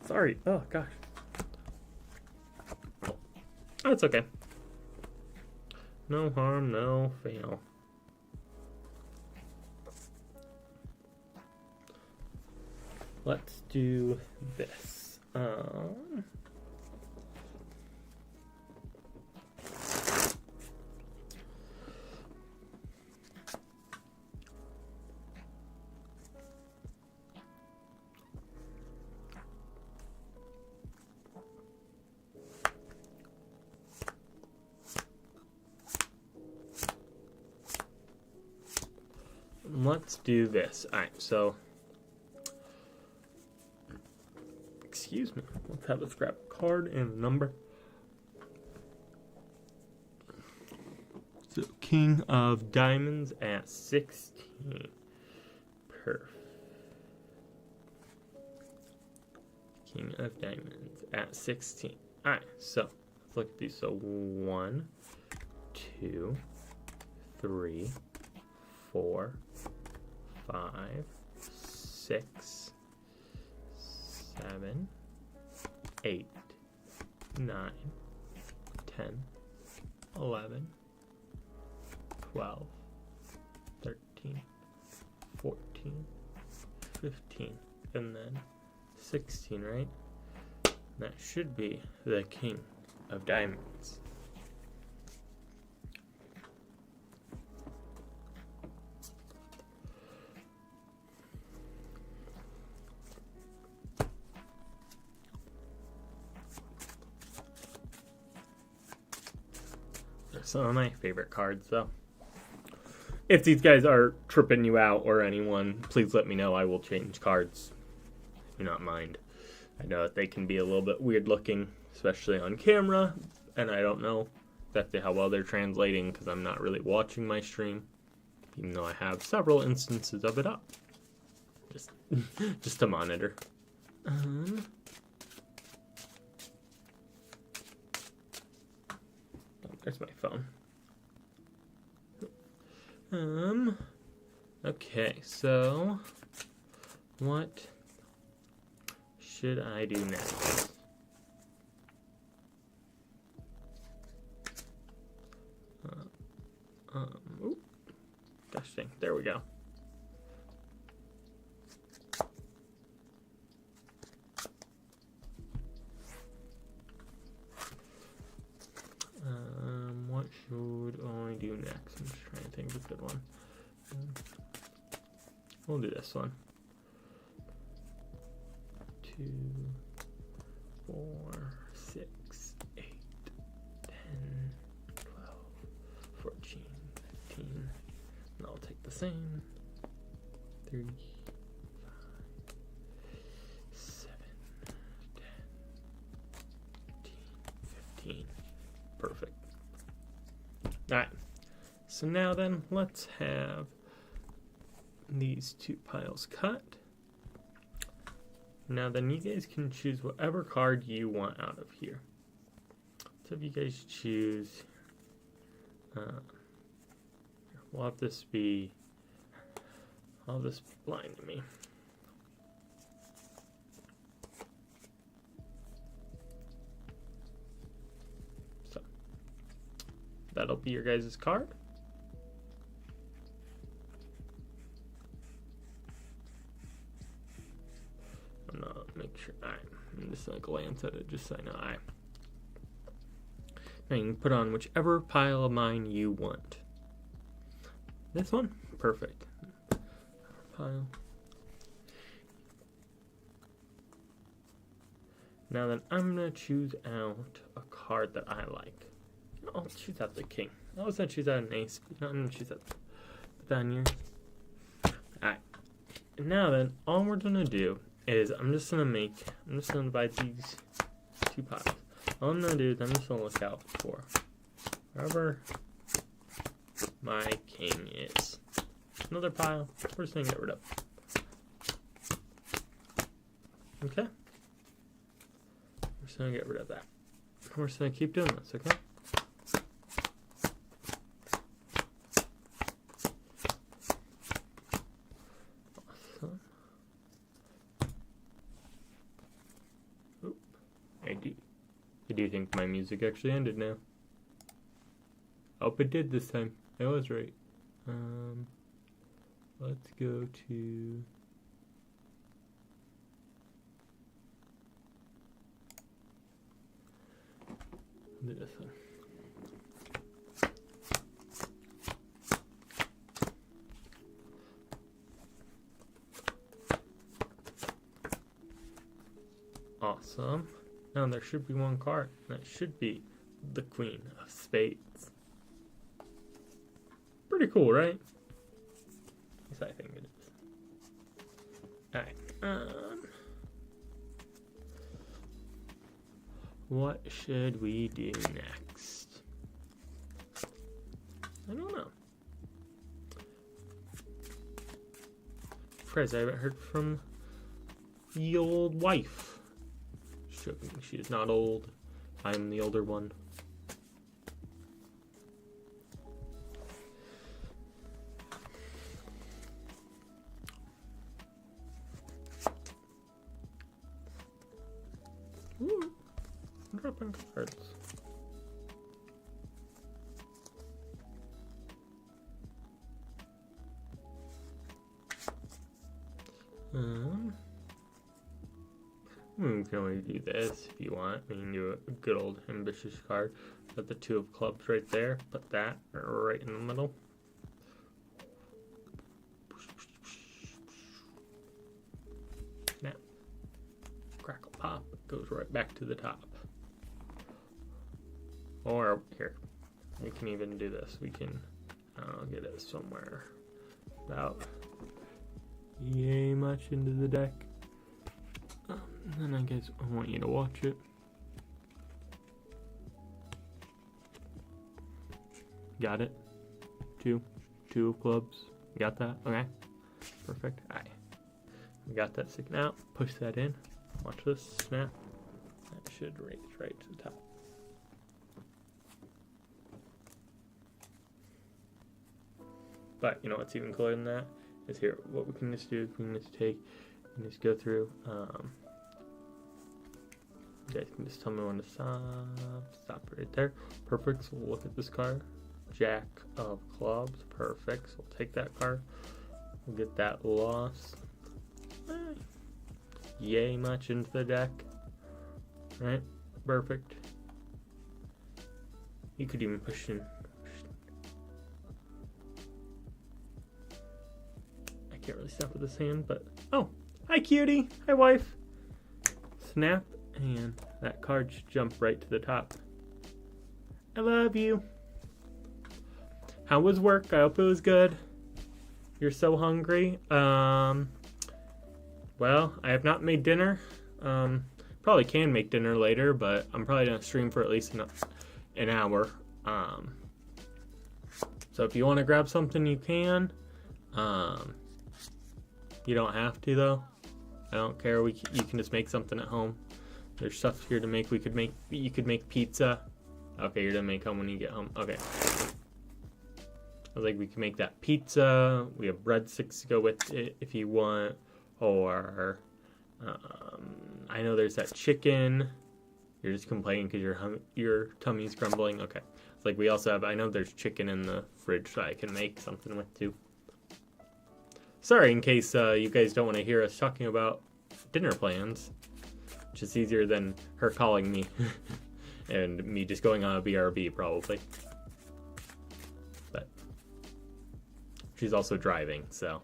Sorry. Oh, gosh. That's okay. No harm, no fail. Let's do this. Let's do this. All right, so excuse me. Let's have us grab a card and a number. So King of Diamonds at 16. Perfect. King of Diamonds at 16. All right, so let's look at these. So 1, 2, 3, 4, 5, 6, 7, 8, 9, 10, 11, 12, 13, 14, 15, and then 16, right? That should be the King of Diamonds. Some of my favorite cards, though. If these guys are tripping you out or anyone, please let me know. I will change cards. Do not mind. I know that they can be a little bit weird looking, especially on camera, and I don't know exactly how well they're translating because I'm not really watching my stream, even though I have several instances of it up. Just to monitor. There's my phone. Okay, so what should I do next? Ooh, gosh dang, there we go. What should I do next? I'm just trying to think of a good one. We'll do this one. 2, 4, 6, 8, 10, 12, 14, 15. And I'll take the same. 30, 7, 10, 15. Perfect. Alright, so now then, let's have these 2 piles cut. Now then, you guys can choose whatever card you want out of here. So if you guys choose, we'll have this be, I'll have this be blind to me. That'll be your guys' card. I'm gonna make sure. Alright, I'm just gonna glance at it just so I know. Alright. Now you can put on whichever pile of mine you want. This one? Perfect. Pile. Now then, I'm gonna choose out a card that I like. I'll choose out the king. I was going to choose out an ace, but I'm going to choose out the denier. Alright. Now then, all we're going to do is I'm just going to divide these 2 piles. All I'm going to do is I'm just going to look out for wherever my king is. Another pile, we're just going to get rid of. Okay. We're just gonna get rid of that. We're just gonna keep doing this, okay? Awesome. Oop. I do think my music actually ended now. Oh, it did this time. I was right. Let's go to this one. Awesome. Now there should be one card. That should be the Queen of Spades. Pretty cool, right? Yes, I think it is. Alright. What should we do next? I don't know. Surprised I haven't heard from the old wife. Joking, she is not old. I'm the older one. Ooh, I'm dropping cards. We can always do this if you want. We can do a good old ambitious card. Put the 2 of clubs right there. Put that right in the middle. Snap. Crackle pop. It goes right back to the top. Or here. We can even do this. We can get it somewhere about yay much into the deck. Then I guess I want you to watch it. Got it? 2 of clubs. You got that? Okay. Perfect. Alright. We got that sticking out. Push that in. Watch this. Snap. That should raise right to the top. But you know what's even cooler than that? Is here. What we can just do is we can just take and just go through. You guys can just tell me when to stop. Stop right there. Perfect. So we'll look at this card. Jack of clubs. Perfect. So we'll take that card. We'll get that lost. Yay much into the deck. Right? Perfect. You could even push in. I can't really stop with this hand, but oh, hi cutie. Hi wife. Snap. And that card should jump right to the top. I love you. How was work? I hope it was good. You're so hungry. Well, I have not made dinner. Probably can make dinner later, but I'm probably gonna stream for at least an hour. So if you want to grab something, you can. You don't have to though. I don't care. You can just make something at home. There's stuff here to make. You could make pizza. Okay, you're gonna make home when you get home. Okay. I was like, we can make that pizza. We have breadsticks to go with it if you want. Or, I know there's that chicken. You're just complaining because your tummy's grumbling. Okay. It's like we also have, I know there's chicken in the fridge that I can make something with too. Sorry in case you guys don't want to hear us talking about dinner plans. Which is easier than her calling me and me just going on a BRB probably. But she's also driving, so.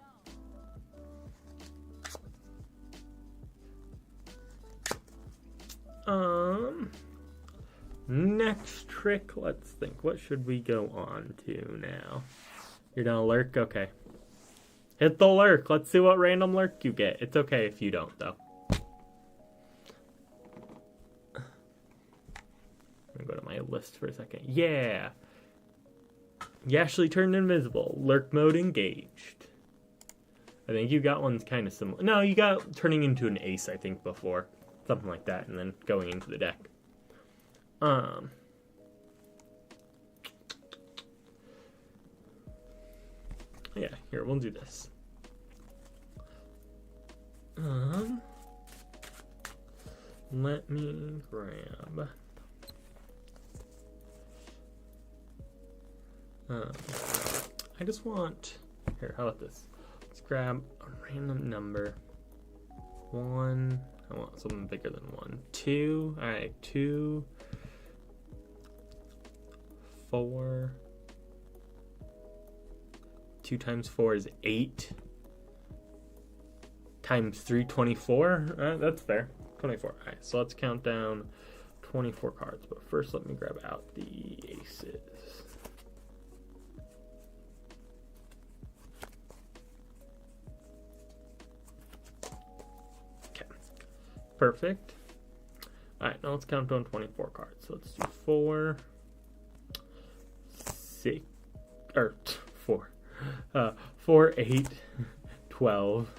Next trick, let's think. What should we go on to now? You're gonna lurk? Okay. Hit the lurk. Let's see what random lurk you get. It's okay if you don't, though. I'm gonna go to my list for a second. Yeah! Yashley turned invisible. Lurk mode engaged. I think you got one's kind of similar. No, you got turning into an ace, I think, before. Something like that, and then going into the deck. Yeah, here, we'll do this. Let me grab... I just want... Here, how about this? Let's grab a random number. 1... I want something bigger than 1. 2... Alright, 2... 4... 2 times 4 is 8. Times 3, 24. That's fair. 24. Alright, so let's count down 24 cards. But first, let me grab out the aces. Okay. Perfect. Alright, now let's count down 24 cards. So let's do 4, 6, or 4. 4, 8, 12,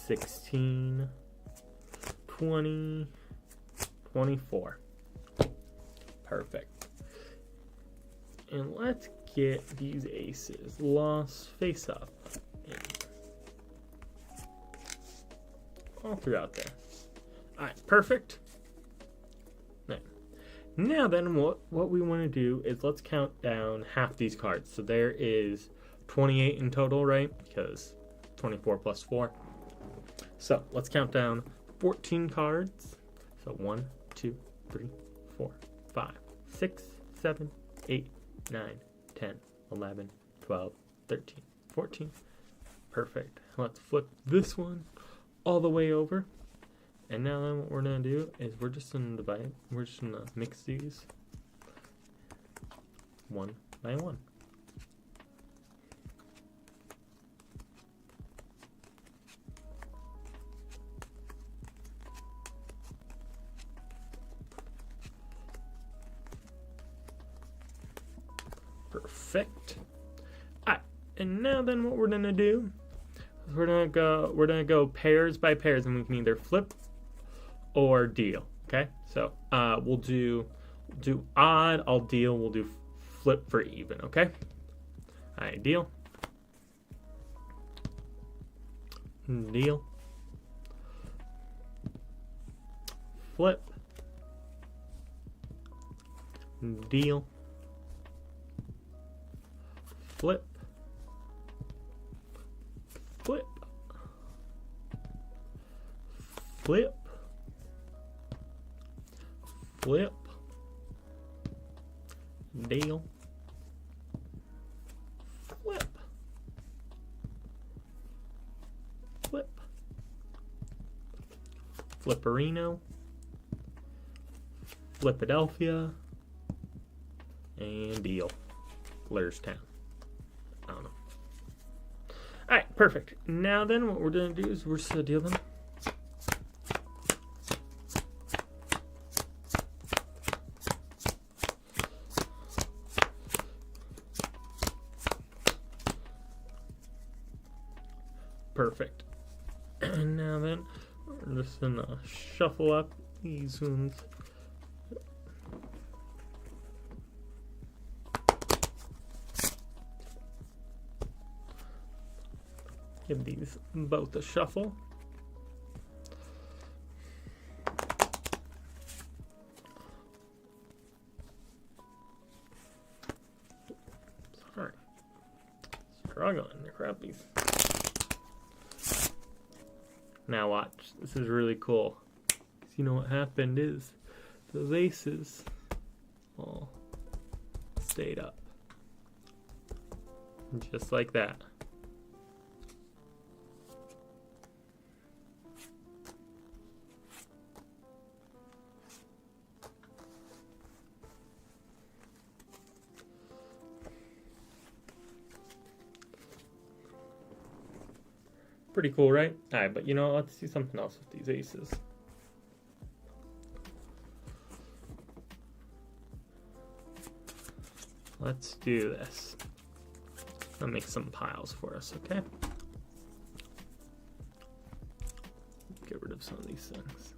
16, 20, 24. Perfect. And let's get these aces lost face up all throughout there. Alright, perfect. Now then, what we want to do is let's count down half these cards. So there is 28 in total, right? Because 24 plus 4. So let's count down 14 cards. So 1, 2, 3, 4, 5, 6, 7, 8, 9, 10, 11, 12, 13, 14. Perfect. Let's flip this one all the way over. And now then what we're going to do is we're just going to mix these one by one. Perfect. Alright, and now then what we're going to do is we're going to go pairs by pairs, and we can either flip or deal. Okay, so we'll do odd, I'll deal, we'll do flip for even. Okay, all right, deal, deal, flip, deal, flip, flip, flip, flip, deal, flip, flip, flipperino, Flipadelphia, and deal, Lurstown. I don't know. Alright, perfect. Now then, what we're going to do is we're just going to deal them. Perfect. And now then, we're just going to shuffle up these ones. Give these both a shuffle. Sorry. Struggling to grab these. Now watch. This is really cool. 'Cause you know what happened is those aces all stayed up. Just like that. Pretty cool, right? Alright, but you know, let's do something else with these aces. Let's do this. I'll make some piles for us, okay? remove some of these things.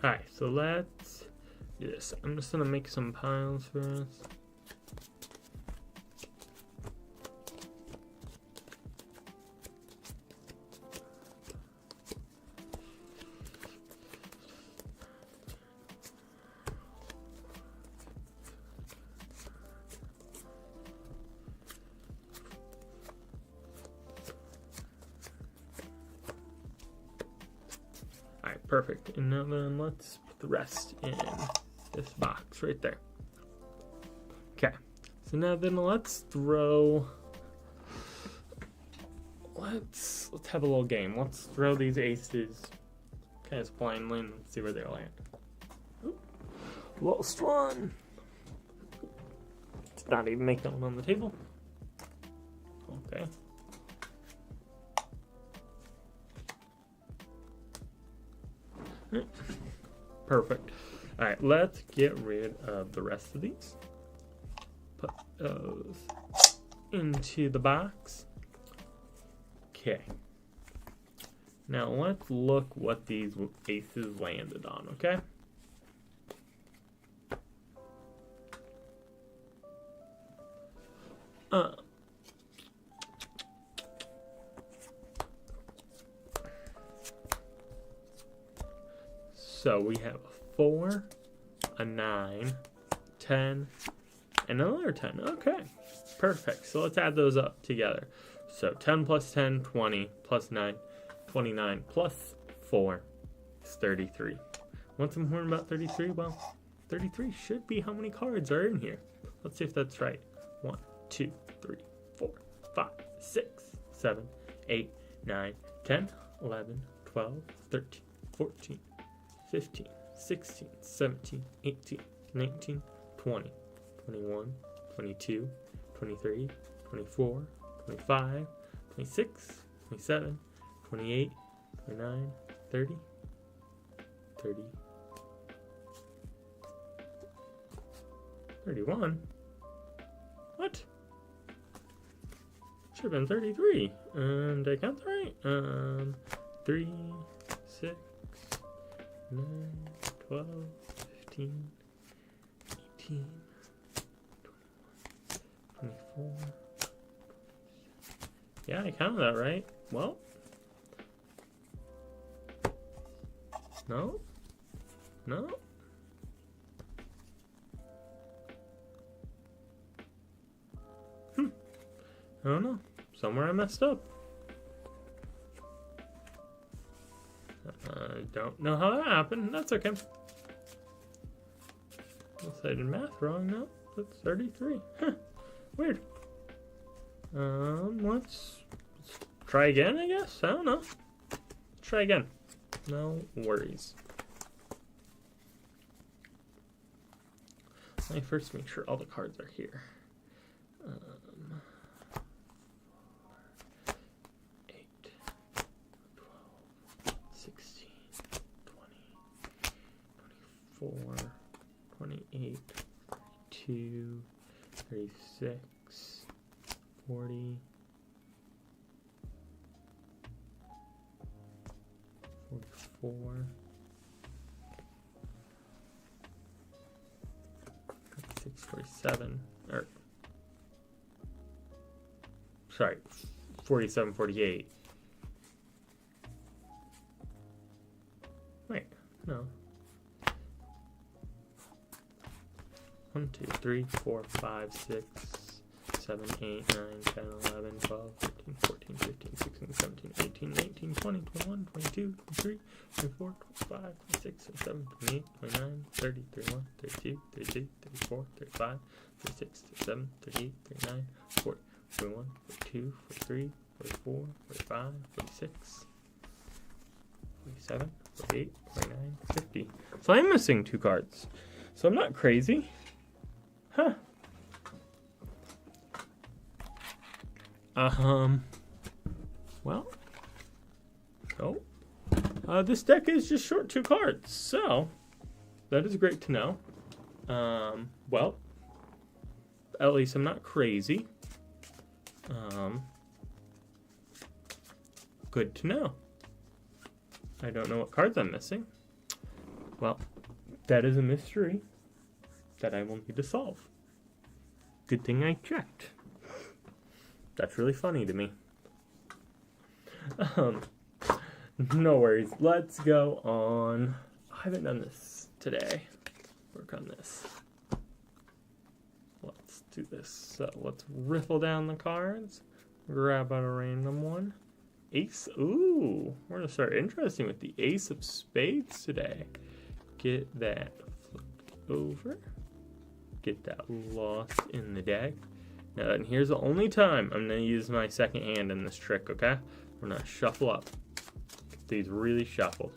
Alright, so let's do this. I'm just gonna make some piles for us. Alright, perfect. And now then let's put the rest in this box right there. Okay. So now then let's throw, let's have a little game. Let's throw these aces kind of blindly and see where they land. Ooh, lost one. It's not even make that one on the table. Okay. Perfect. All right, let's get rid of the rest of these. Put those into the box. Okay. Now let's look what these aces landed on, okay? So we have a 4, a 9, 10, and another 10. Okay, perfect. So let's add those up together. So 10 plus 10, 20, plus 9, 29, plus 4 is 33. Want some more about 33? Well, 33 should be how many cards are in here. Let's see if that's right. 1, 2, 3, 4, 5, 6, 7, 8, 9, 10, 11, 12, 13, 14, 15, 16, 17, 18, 19, 20, 21, 22, 23, 24, 25, 26, 27, 28, 29, 30, 30, 31. What? Should have been 33. And I count that right? 3, 6, 9, 12, 15, 18, 21, 24. Yeah, I counted that right. Well. No? No? I don't know. Somewhere I messed up. I don't know how that happened. That's okay. Unless I did math wrong. No, that's 33. Huh. Weird. Let's try again, I guess. I don't know. Let's try again. No worries. Let me first make sure all the cards are here. 8, 12, 16, 20, 24, 28, 32, 36, 40, 44, 46, 47, or sorry, 47, 48. Wait, no. 1, 2, 3, 4, 5, 6, 7, 8, 9, 10, 11, 12, 13, 14, 15, 16, 17, 18, 19, 20, 21, 22, 23, 24, 25, 26, 27, 28, 29, 30, 31, 32, 33, 34, 35, 36, 37, 38, 39, 40, 41, 42, 43, 44, 45, 46, 47, 48, 49, 50. So I'm missing 2 cards. So I'm not crazy. Huh. Well. Oh. This deck is just short 2 cards. So, that is great to know. Well. At least I'm not crazy. Good to know. I don't know what cards I'm missing. Well, that is a mystery that I will need to solve. Good thing I checked. That's really funny to me. No worries. Let's go on. I haven't done this today. Work on this. Let's do this. So let's riffle down the cards. Grab out a random one. Ace. Ooh, we're gonna start interesting with the Ace of Spades today. Get that flipped over. Get that lost in the deck. Now, and here's the only time I'm gonna use my second hand in this trick. Okay, we're gonna shuffle up. Get these really shuffled.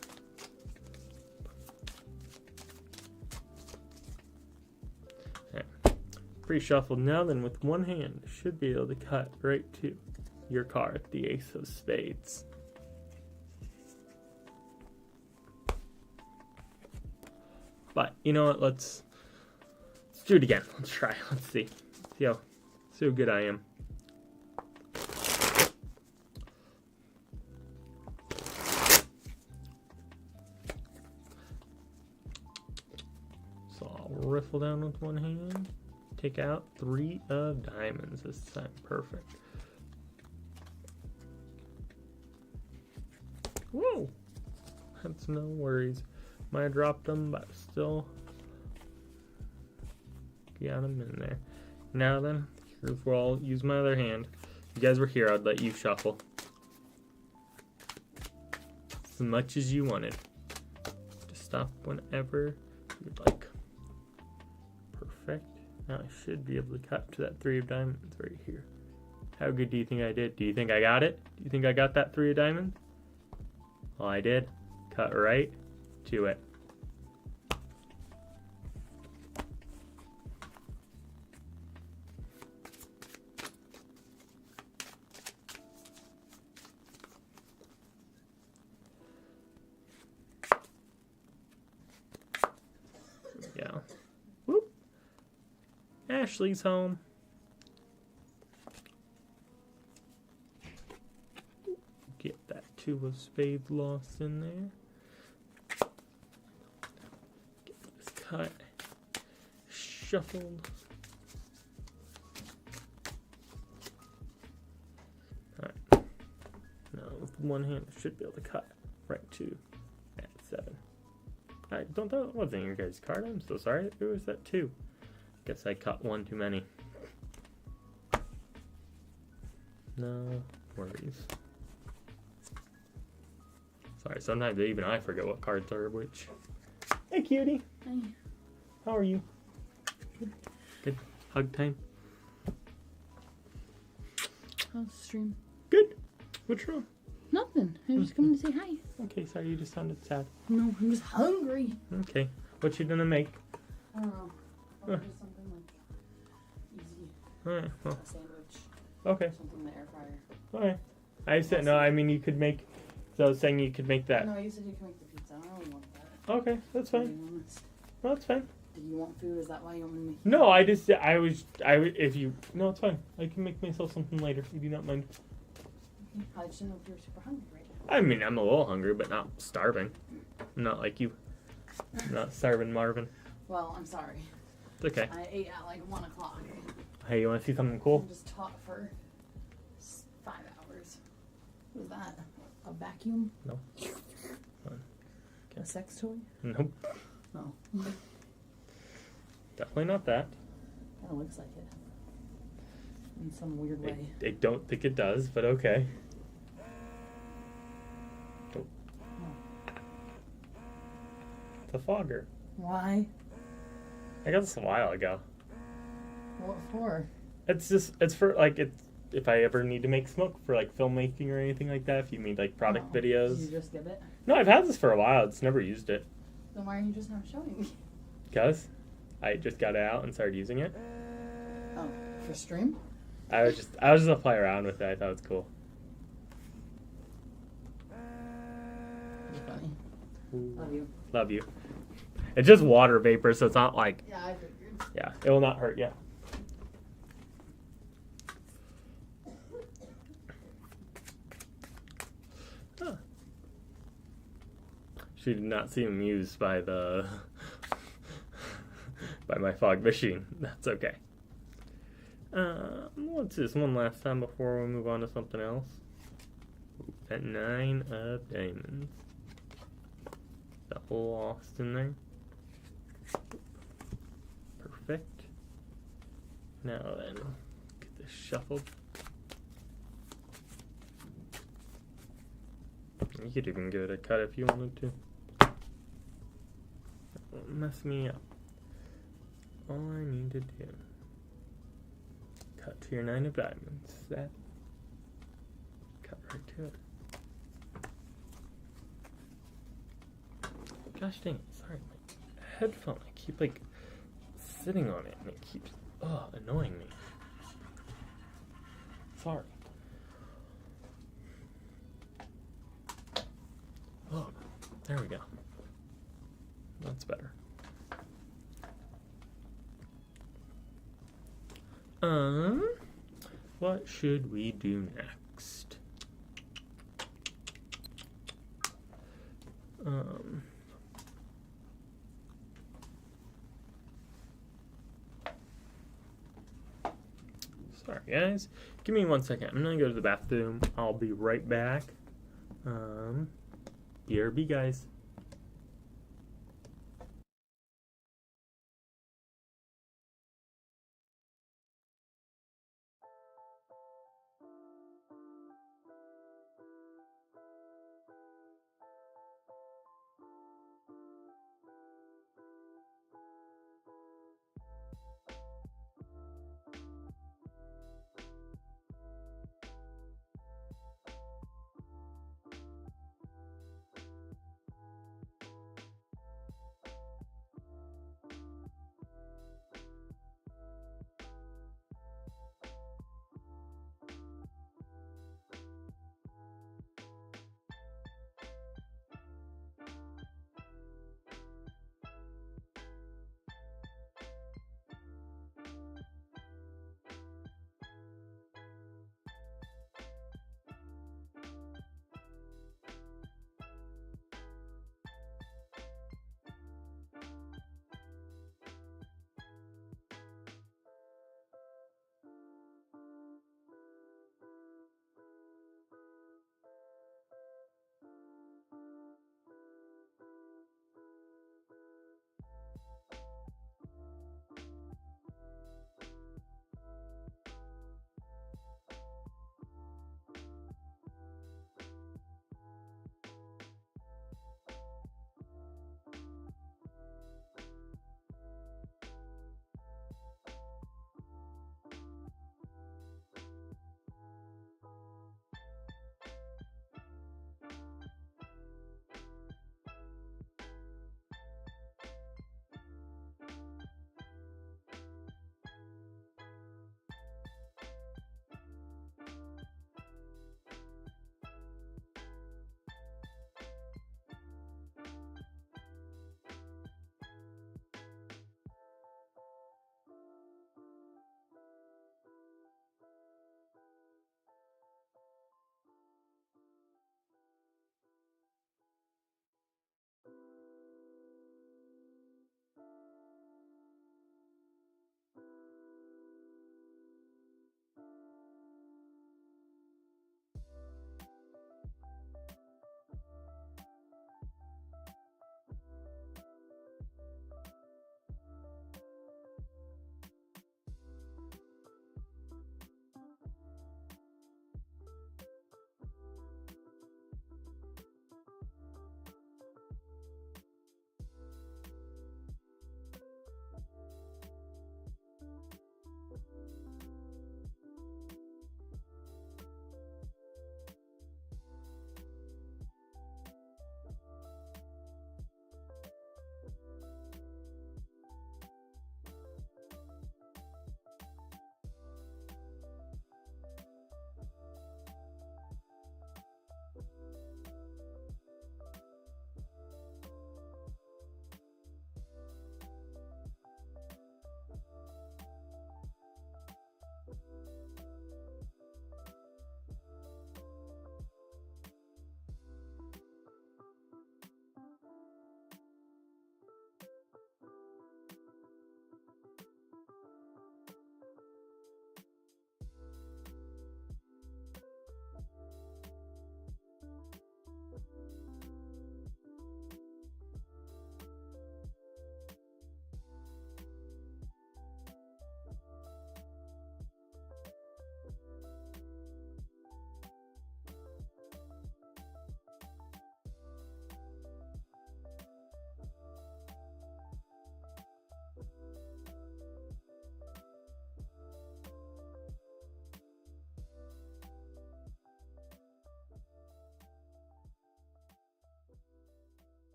Okay. Pre-shuffled now. Then with one hand, should be able to cut right to your card, the Ace of Spades. But you know what? Let's do it again. Let's try. Let's see how good I am. So I'll riffle down with one hand. Take out 3 of diamonds this time. Perfect. Whoa! That's no worries. Might have dropped them, but still got them in there. Now then, here's where I'll use my other hand. If you guys were here, I'd let you shuffle as much as you wanted. Just stop whenever you'd like. Perfect. Now I should be able to cut to that 3 of diamonds right here. How good do you think I did? Do you think I got it? Do you think I got that 3 of diamonds? Well, I did. Cut right to it. Yeah. Whoop. Ashley's home. Get that 2 of spades lost in there. Get this cut. Shuffled. Alright. Now with one hand I should be able to cut right to at 7. I don't know, that wasn't your guys' card. I'm so sorry. It was that 2. Guess I cut one too many. No worries. Sorry, sometimes even I forget what cards are which. Hey, cutie. Hi. How are you? Good. Good. Hug time. How's the stream? Good. What's wrong? Nothing. I was just coming to say hi. Okay, sorry, you just sounded sad. No, I'm just hungry. Okay. What you gonna make? I don't know. I'll do something like easy. Alright, well, A sandwich. okay. Something in the air fryer. Alright. I said, no, I mean, you could make, so I was saying you could make that. No, you said you can make the pizza. I don't really want that. Okay, that's To fine. be honest. No, that's fine. Do you want food? Is that why you want me to make No, if you, no, it's fine. I can make myself something later if you do not mind. Okay. I just didn't know if you were super hungry right now. I mean, I'm a little hungry, but not starving. I'm not like you. I'm not starving, Marvin. Well, I'm sorry. It's okay. I ate at like 1 o'clock. Hey, you want to see something cool? I just taught for 5 hours. What is that? A vacuum? No. A sex toy? Nope. No. Definitely not that. Kind of looks like it. In some weird way. I don't think it does, but okay. Oh. It's a fogger. Why? I got this a while ago. What for? It's for like, if I ever need to make smoke for like filmmaking or anything like that, if you need like product Oh, videos. Did you just get it? No, I've had this for a while. It's never used it. Then why are you just not showing me? Because I just got it out and started using it. Oh, for stream? I was just gonna play around with it. I thought it was cool. You're funny. Love you. Love you. It's just water vapor, so it's not like, Yeah, I figured. yeah, it will not hurt you. Huh. She did not seem amused by the by my fog machine. That's okay. What's this one last time before we move on to something else? That 9 of diamonds. Double lost in there. Perfect. Now then, get this shuffled. You could even give it a cut if you wanted to. That won't mess me up. All I need to do, cut to your 9 of diamonds. That, cut right to it. Gosh dang it, sorry, my headphone, I keep like sitting on it and it keeps annoying me. Sorry. Oh, there we go. That's better. What should we do next? Sorry guys, give me 1 second. I'm gonna go to the bathroom. I'll be right back. BRB guys.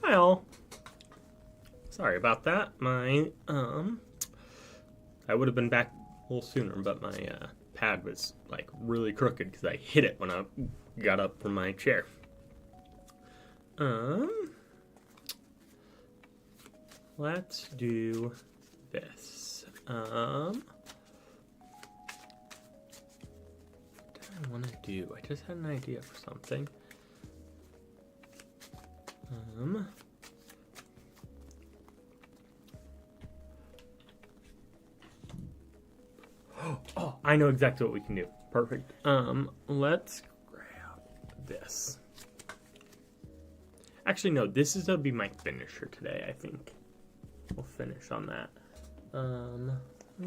Hi all. Sorry about that. I would have been back a little sooner, but my pad was like really crooked because I hit it when I got up from my chair. Let's do this. What did I want to do? I just had an idea for something. Oh, I know exactly what we can do. Perfect. Let's grab this. Actually, no, this is gonna be my finisher today, I think. We'll finish on that.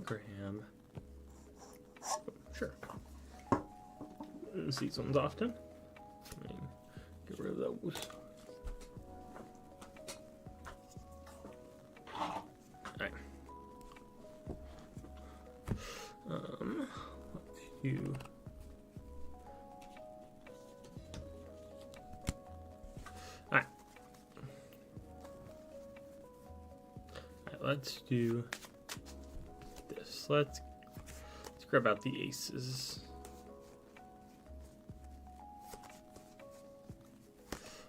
Grab. Sure. Use these ones often. Get rid of those. Alright. Let's do. Alright. Let's do this. Let's grab out the aces.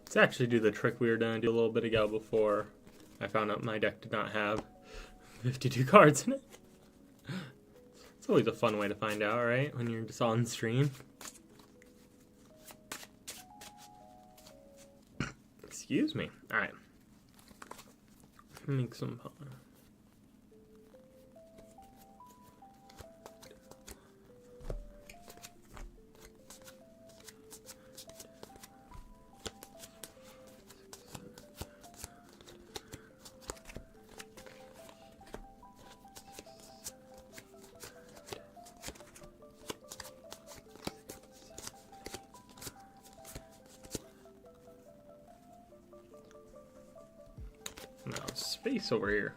Let's actually do the trick we were going to do a little bit ago before I found out my deck did not have 52 cards in it. It's always a fun way to find out, right? When you're just on stream. Excuse me. Alright. Make some... No, space over here.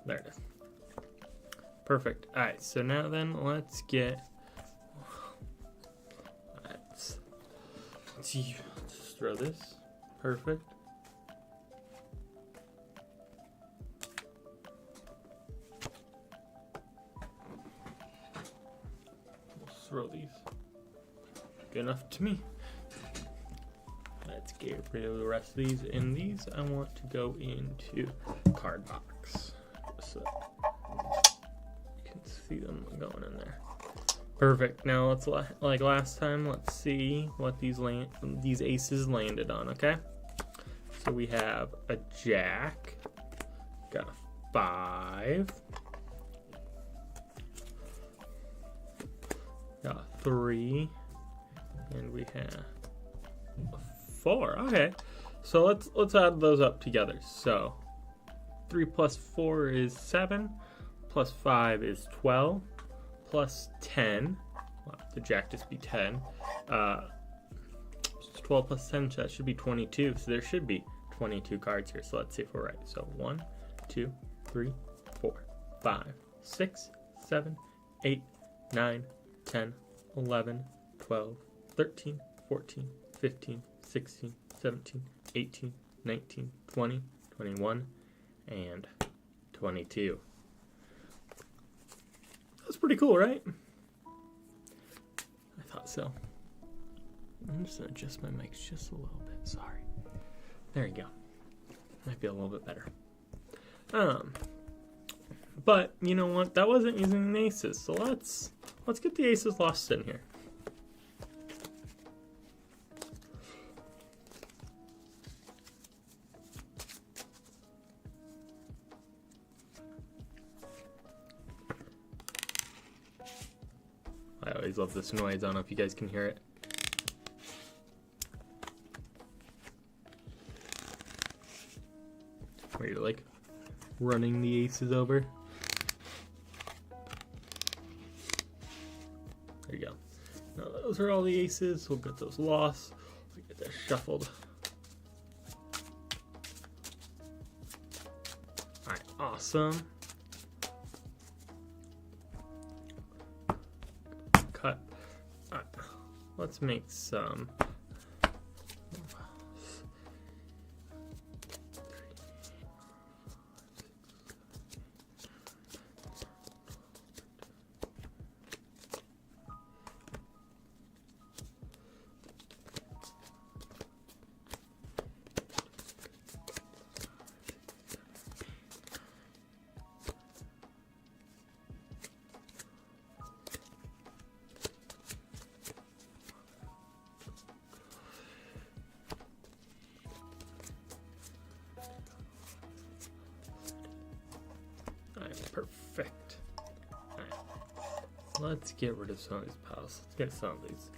There it is. Perfect. Alright, so now then let's get... Let's just throw this. Perfect. We'll throw these. Good enough to me. Let's get rid of the rest of these. And these I want to go into card box. Just so you can see them going in there. Perfect. Now let's, like last time, let's see what these aces landed on, okay? So we have a jack, got a 5, got a 3, and we have a 4. Okay, so let's add those up together. So 3 plus 4 is 7, plus 5 is 12, plus 10. Well, the jack just be 10. 12 plus 10, so that should be 22. So there should be 22 cards here. So let's see if we're right. So 1, 2, 3, 4, 5, 6, 7, 8, 9, 10, 11, 12, 13, 14, 15, 16, 17, 18, 19, 20, 21, and 22. That's pretty cool, right? I thought so. I'm just gonna adjust my mic just a little bit. Sorry. There you go. Might be a little bit better. But you know what? That wasn't using the aces. So let's get the aces lost in here. I always love this noise. I don't know if you guys can hear it. Where you're like running the aces over. There you go. Now those are all the aces. We'll get those lost. We'll get that shuffled. Alright, awesome. Cut. Alright, let's make some Let's get rid of some of these piles. Let's get some of these.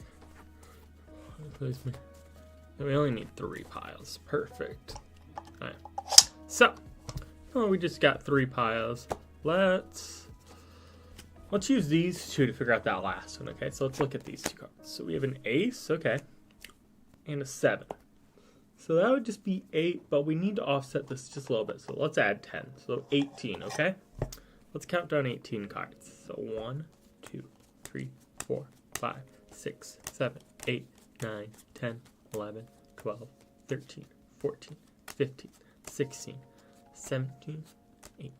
We only need 3 piles. Perfect. Alright. So, we just got 3 piles. Let's use these 2 to figure out that last one, okay? So let's look at these 2 cards. So we have an ace, okay, and a 7. So that would just be 8, but we need to offset this just a little bit. So let's add 10. So 18, okay? Let's count down 18 cards. So 1, 2, 3, 4, 5, 6, 7, 8, 9, 10, 11, 12, 13, 14, 15, 16, 17, 18.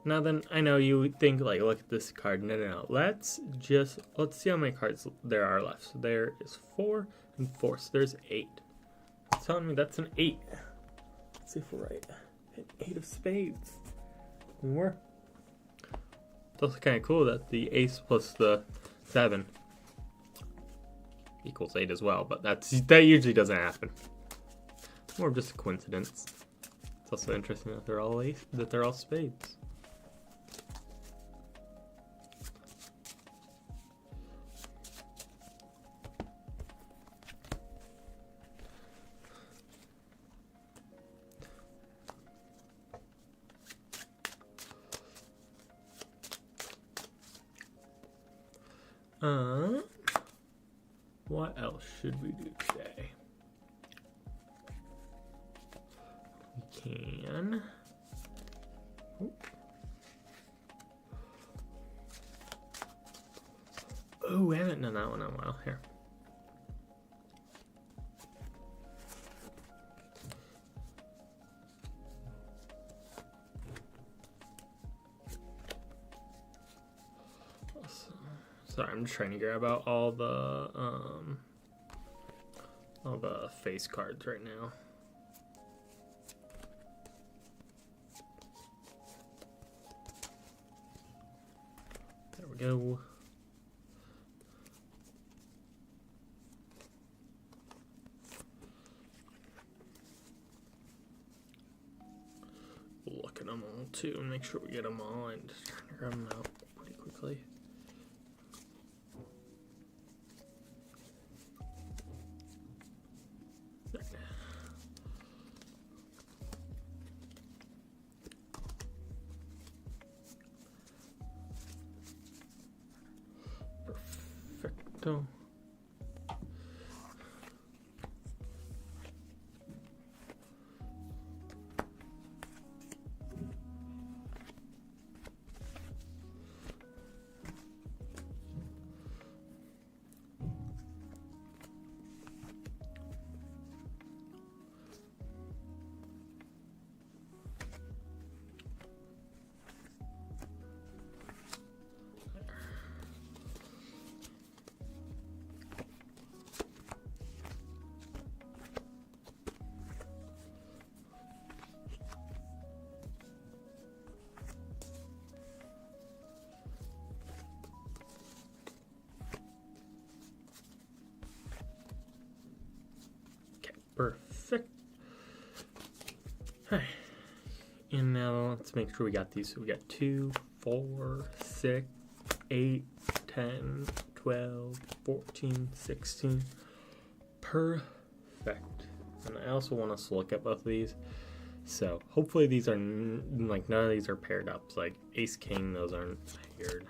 Now then, I know you would think, like, look at this card. No. Let's see how many cards there are left. So there is 4 and 4. So there's 8. It's telling me that's an 8. Let's see if we're right. An 8 of spades. We were. It's also kind of cool that the ace plus the 7 equals 8 as well, but that usually doesn't happen. More of just a coincidence. It's also interesting that they're all spades. What else should we do today? We can. Oh, we haven't done that one in a while. Here. Sorry, I'm just trying to grab out all the face cards right now. There we go. Look at them all too and make sure we get them all and just trying to grab them out pretty quickly. Perfecto. Perfect. Hi. And now let's make sure we got these. So we got 2, 4, 6, 8, 10, 12, 14, 16. Perfect. And I also want us to look at both of these. So hopefully these are, like, none of these are paired up. So like ace, king, those aren't paired.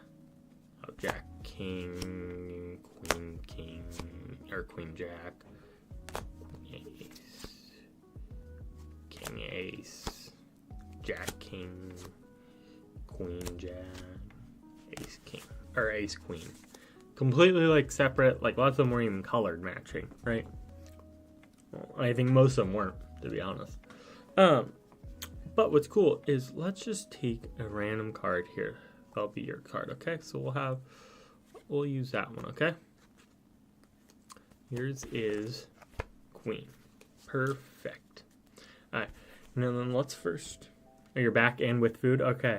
Oh, jack, king, or queen, jack. King, ace, jack, king, queen, jack, ace, king, or ace, queen. Completely, like, separate, like, lots of them weren't even colored matching, right? Well, I think most of them weren't, to be honest. But what's cool is let's just take a random card here. That'll be your card, okay? So we'll use that one, okay? Yours is queen. Perfect. All right, and then let's first. Oh, you're back and with food? Okay.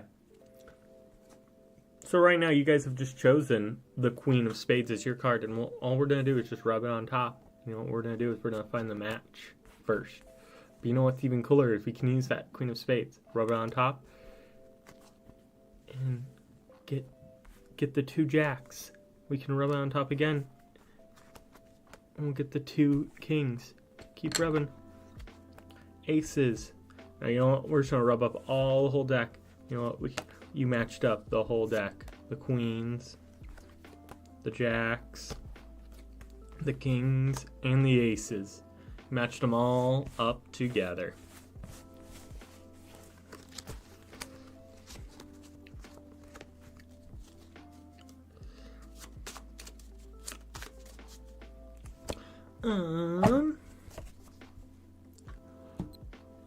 So right now you guys have just chosen the queen of spades as your card, and all we're going to do is just rub it on top. You know what we're going to do is we're going to find the match first. But you know what's even cooler is we can use that queen of spades. Rub it on top. And get get the 2 jacks. We can rub it on top again. And we'll get the 2 kings. Keep rubbing. Aces. Now, you know what? We're just going to rub up all the whole deck. You know what? You matched up the whole deck. The queens, the jacks, the kings, and the aces. Matched them all up together.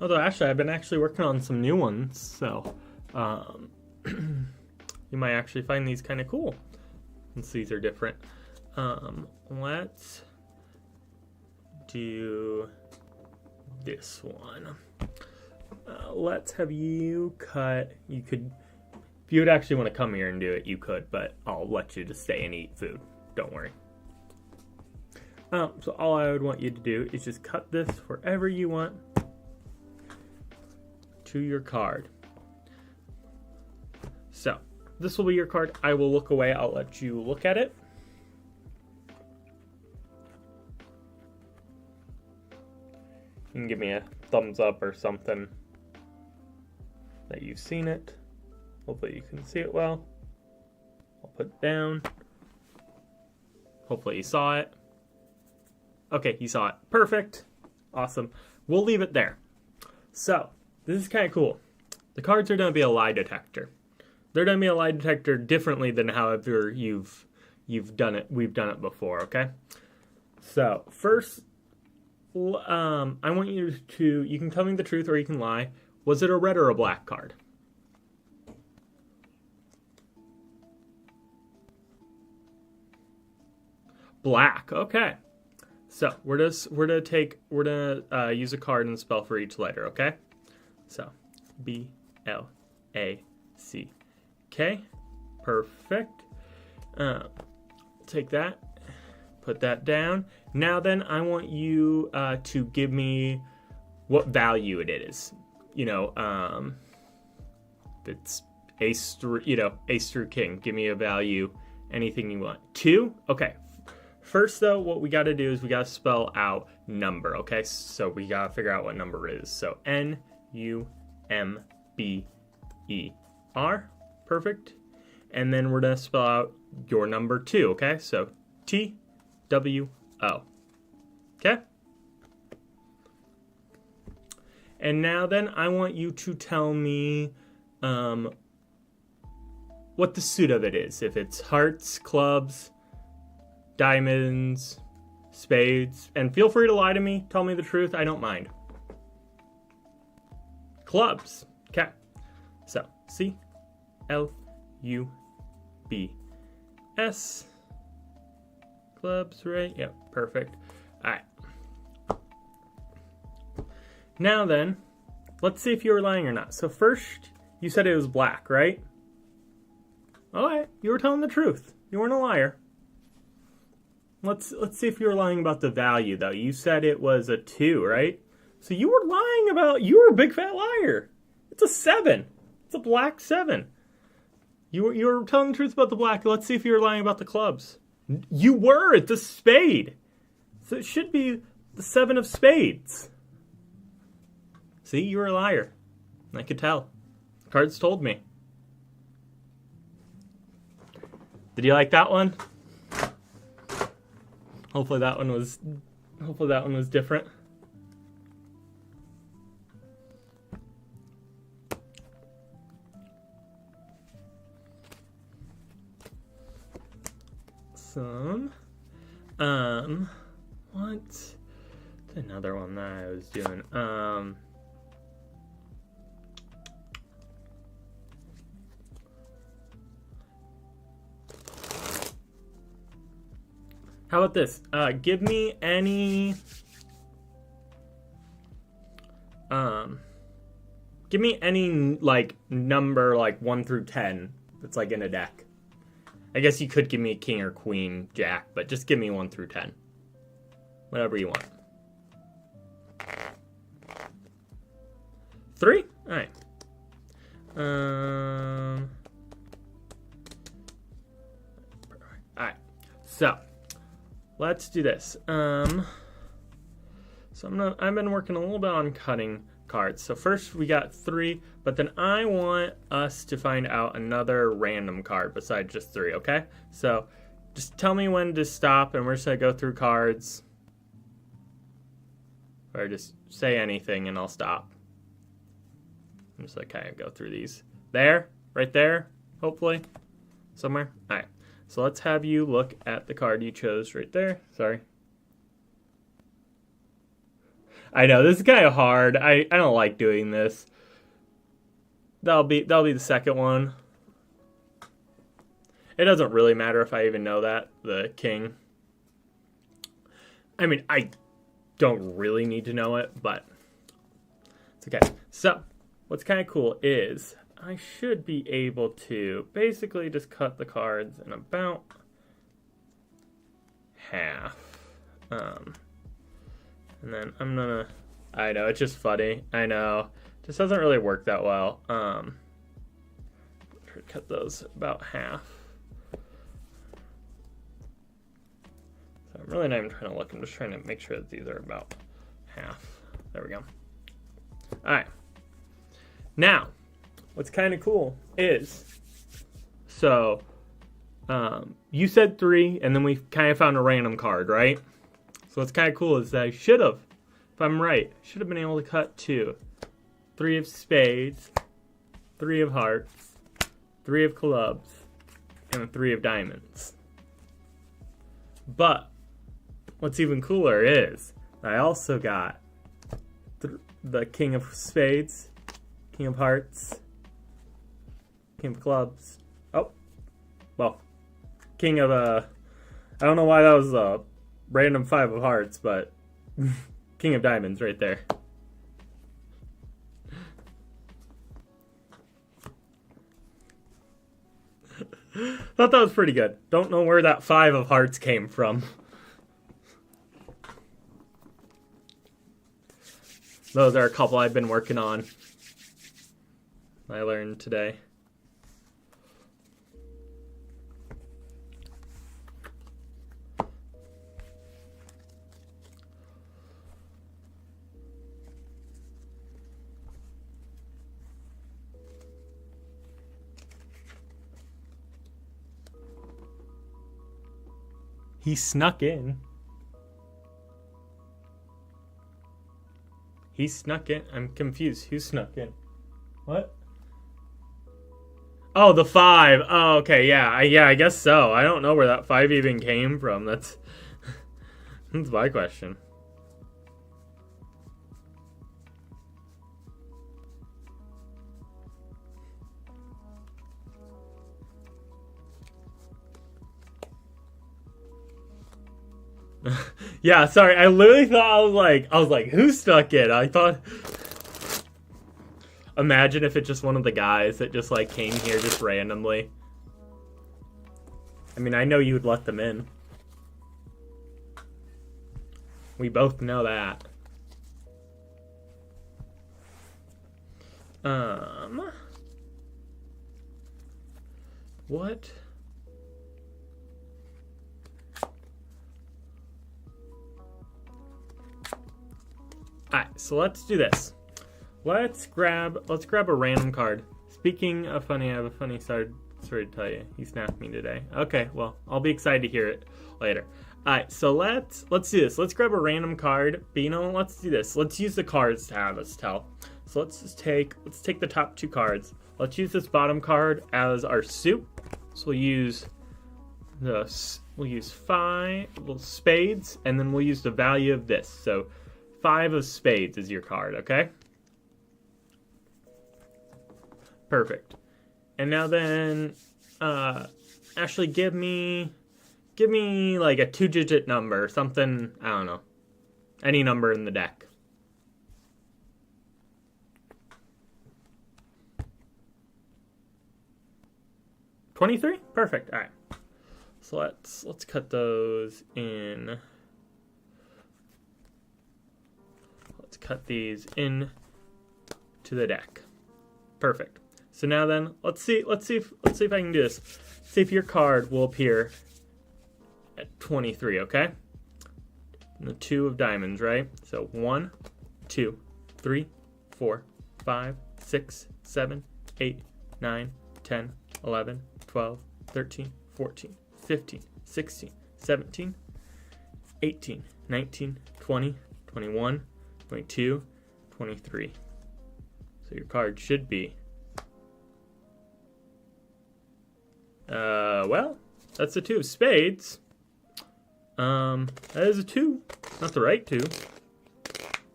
Although actually I've been working on some new ones, so you might actually find these kind of cool since these are different. Let's do this one. Let's have you cut. You could, if you would actually want to come here and do it, you could, but I'll let you just stay and eat food. Don't worry. So all I would want you to do is just cut this wherever you want to your card. So this will be your card. I will look away. I'll let you look at it. You can give me a thumbs up or something that you've seen it. Hopefully you can see it well. I'll put it down. Hopefully you saw it. Okay, you saw it. Perfect. Awesome. We'll leave it there. So, this is kind of cool. The cards are going to be a lie detector. They're going to be a lie detector differently than however you've done it. We've done it before, okay? So, first, I want you to, you can tell me the truth or you can lie. Was it a red or a black card? Black, okay. So we're gonna use a card and spell for each letter, okay? So B-L-A-C-K, perfect. Take that, put that down. Now then, I want you to give me what value it is. You know, if it's ace through king. Give me a value, anything you want. 2, okay. First, though, what we got to do is we got to spell out number, okay? So we got to figure out what number it is. So N-U-M-B-E-R, perfect. And then we're going to spell out your number 2, okay? So T-W-O, okay? And now then, I want you to tell me what the suit of it is. If it's hearts, clubs, diamonds, spades, and feel free to lie to me. Tell me the truth. I don't mind. Clubs. Okay. So, C-L-U-B-S. Clubs, right? Yep, perfect. All right. Now then, let's see if you were lying or not. So first, you said it was black, right? All right, you were telling the truth. You weren't a liar. Let's see if you were lying about the value, though. You said it was a 2, right? So you were lying about... You were a big fat liar. It's a 7. It's a black 7. You were telling the truth about the black. Let's see if you were lying about the clubs. You were. It's a spade. So it should be the 7 of spades. See, you were a liar. I could tell. The cards told me. Did you like that one? Hopefully that one was different. What's another one that I was doing? How about this? Give me any like number like 1 through 10 that's like in a deck. I guess you could give me a king or queen, jack, but just give me 1 through 10. Whatever you want. 3? All right. So let's do this. So I've been working a little bit on cutting cards. So first we got 3, but then I want us to find out another random card besides just 3, okay? So just tell me when to stop, and we're just gonna go through cards. Or just say anything and I'll stop. I'm just like, okay, go through these. There, right there, hopefully, somewhere. All right, so let's have you look at the card you chose right there. Sorry. I know, this is kind of hard. I don't like doing this. That'll be the second one. It doesn't really matter if I even know that, the king. I mean, I don't really need to know it, but it's okay. So, what's kind of cool is I should be able to basically just cut the cards in about half. And then I'm gonna, I know, it's just funny. I know, just doesn't really work that well. Try to cut those about half. So I'm really not even trying to look. I'm just trying to make sure that these are about half. There we go. All right. Now, what's kind of cool is, so you said 3, and then we kind of found a random card, right? So what's kind of cool is that I should have, if I'm right, should have been able to cut 2. 3 of spades, 3 of hearts, 3 of clubs, and 3 of diamonds. But what's even cooler is I also got the king of spades, king of hearts, king of clubs. Oh, well, king of I don't know why that was a random 5 of hearts, but king of diamonds right there. Thought that was pretty good. Don't know where that 5 of hearts came from. Those are a couple I've been working on. I learned today. He snuck in. He snuck in. I'm confused. Who snuck in? What? Oh, the 5. Oh, okay. Yeah, I guess so. I don't know where that 5 even came from. That's my question. Yeah, sorry. I literally thought I was like, who stuck it? I thought. Imagine if it's just one of the guys that just like came here just randomly. I mean, I know you would let them in. We both know that. What? Alright, so let's do this. Let's grab a random card. Speaking of funny, I have a funny story to tell you. He snapped me today. Okay, well, I'll be excited to hear it later. Alright, so let's do this. Let's grab a random card. But you know, let's do this. Let's use the cards to have us tell. So let's take the top 2 cards. Let's use this bottom card as our suit. So we'll use 5 spades, and then we'll use the value of this. So 5 of spades is your card, okay? Perfect. And now then, Ashley, give me like a 2-digit number, something, I don't know, any number in the deck. $23? Perfect. All right. So let's cut those in. Let's cut these in to the deck. Perfect. So now then, let's see if I can do this. See if your card will appear at 23, okay? And the 2 of diamonds, right? So 1, 2, 3, 4, 5, 6, 7, 8, 9, 10, 11, 12, 13, 14, 15, 16, 17, 18, 19, 20, 21, 22, 23. So your card should be... well, that's the 2 of spades. That is a 2. Not the right 2.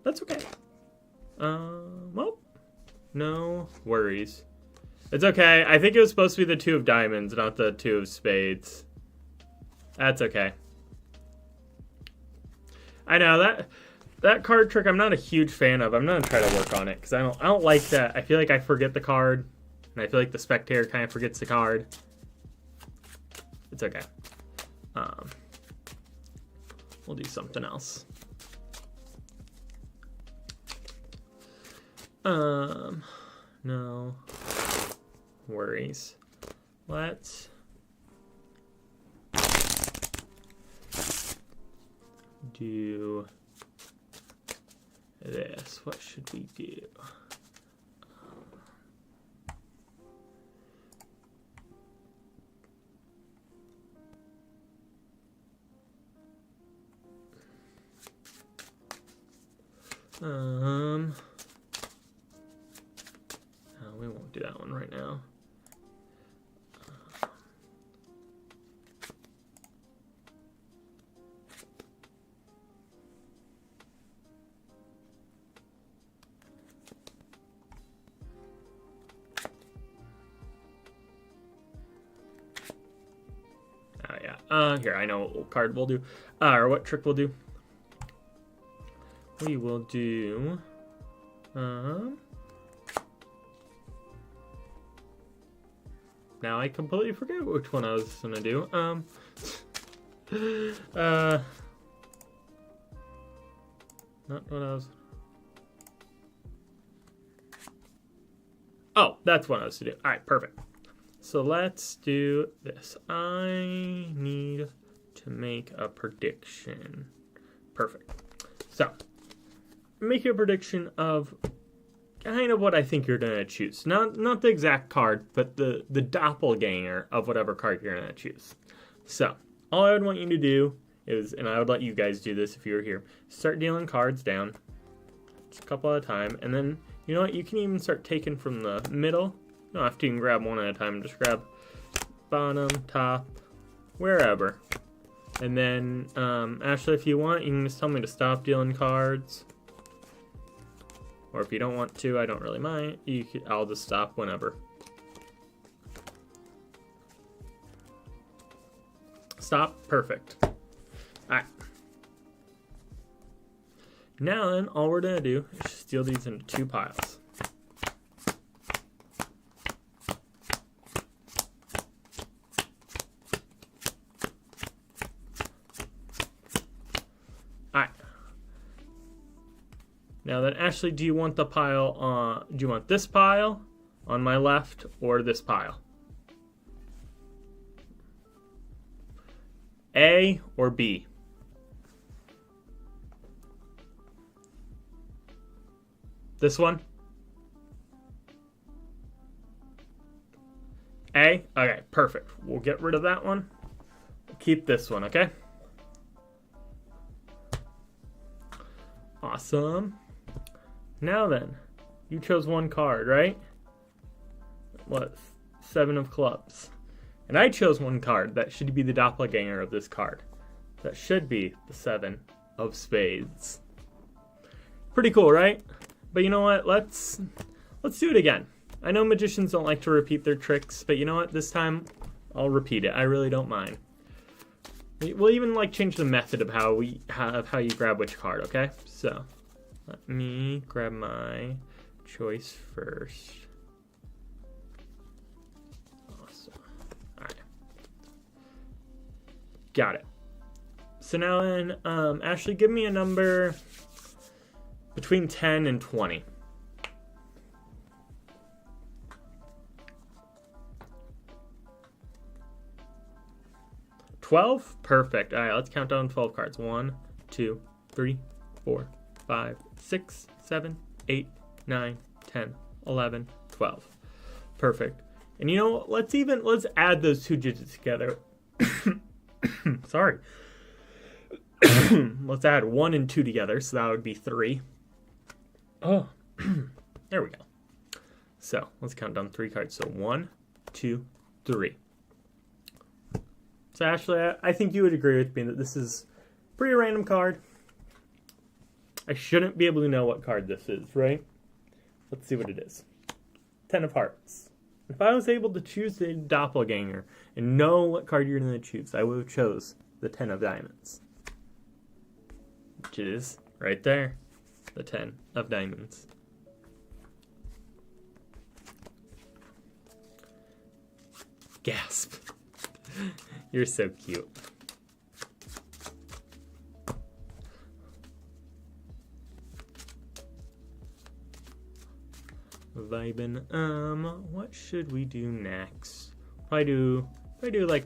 That's okay. Well, no worries. It's okay. I think it was supposed to be the 2 of diamonds, not the 2 of spades. That's okay. I know that card trick I'm not a huge fan of. I'm gonna try to work on it because I don't like that. I feel like I forget the card, and I feel like the spectator kind of forgets the card. It's okay. We'll do something else. No worries. Let's do this. What should we do? No, we won't do that one right now. Here, I know what card we'll do, or what trick we'll do. We will do, now I completely forget which one I was gonna do. Not what I was. Oh, that's what I was to do. All right, perfect. So let's do this. I need to make a prediction. Perfect. So, make a prediction of kind of what I think you're going to choose. Not the exact card, but the doppelganger of whatever card you're going to choose. So, all I would want you to do is, and I would let you guys do this if you were here, start dealing cards down just a couple at a time, and then, you know what, you can even start taking from the middle. You don't have to even grab one at a time, just grab bottom, top, wherever. And then, Ashley, if you want, you can just tell me to stop dealing cards. Or if you don't want to, I don't really mind. I'll just stop whenever. Stop. Perfect. Alright. Now then, all we're going to do is steal these into 2 piles. Now then, Ashley, do you want the pile do you want this pile on my left or this pile? A or B? This one? A? Okay, perfect. We'll get rid of that one. We'll keep this one, okay? Awesome. Now then, you chose one card, right? What? 7 of clubs. And I chose one card that should be the doppelganger of this card. That should be the 7 of spades. Pretty cool, right? But you know what? Let's do it again. I know magicians don't like to repeat their tricks, but you know what? This time, I'll repeat it. I really don't mind. We'll even change the method of how you grab which card, okay? So, let me grab my choice first. Awesome. Alright. Got it. So now then, Ashley, give me a number between 10 and 20. 12? Perfect. All right, let's count down 12 cards. 1, 2, 3, 4, 5, 6, 7, 8, 9, 10, 11, 12. Perfect. And you know what? Let's add those two digits together. Sorry. Let's add 1 and 2 together, so that would be 3. Oh, there we go. So let's count down 3 cards. So 1, 2, 3. So Ashley, I think you would agree with me that this is a pretty random card. I shouldn't be able to know what card this is, right? Let's see what it is. 10 of Hearts. If I was able to choose the doppelganger and know what card you're going to choose, I would have chose the 10 of Diamonds. Which is right there. The 10 of Diamonds. Gasp. You're so cute. Vibin'. What should we do next? I do like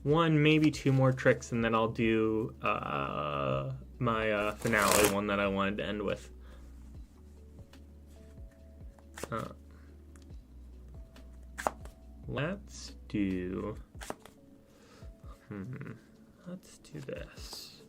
1, maybe 2 more tricks, and then I'll do my finale one that I wanted to end with. Let's do this.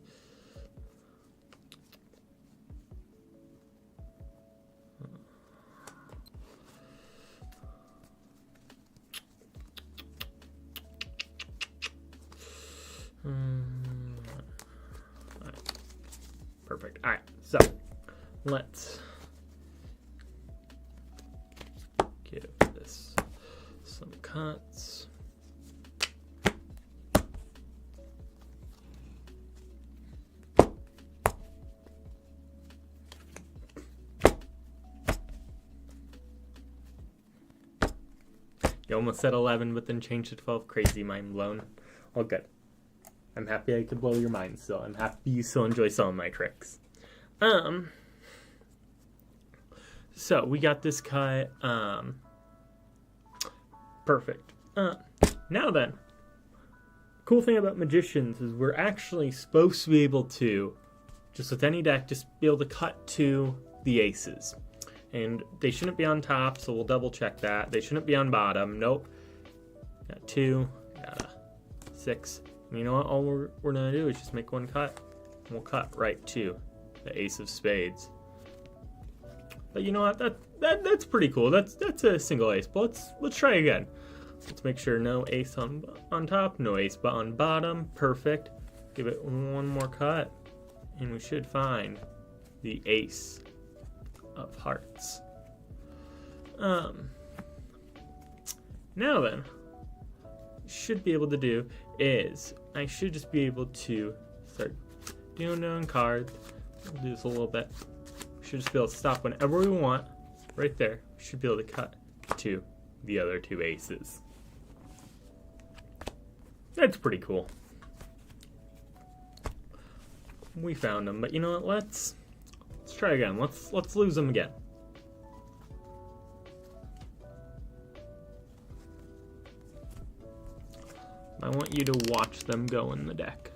Perfect. All right, so let's give this some cuts. You almost said 11, but then changed to 12. Crazy, mind blown. All good. I'm happy I could blow your mind still. I'm happy you still enjoy some of my tricks. So we got this cut. Perfect. Now then, cool thing about magicians is we're actually supposed to be able to, just with any deck, just be able to cut to the aces. And they shouldn't be on top, so we'll double check that. They shouldn't be on bottom. Nope. Got 2, got a 6. And you know what? All we're gonna do is just make 1 cut, and we'll cut right to the ace of spades. But you know what? That's pretty cool. That's a single ace. But let's try again. Let's make sure no ace on top, no ace on bottom. Perfect. Give it 1 more cut, and we should find the ace of hearts. Now then, should be able to do is I should just be able to start doing cards. We'll do this a little bit. We should just be able to stop whenever we want. Right there. We should be able to cut to the other 2 aces. That's pretty cool. We found them, but you know what? Let's try again. Let's lose them again. I want you to watch them go in the deck.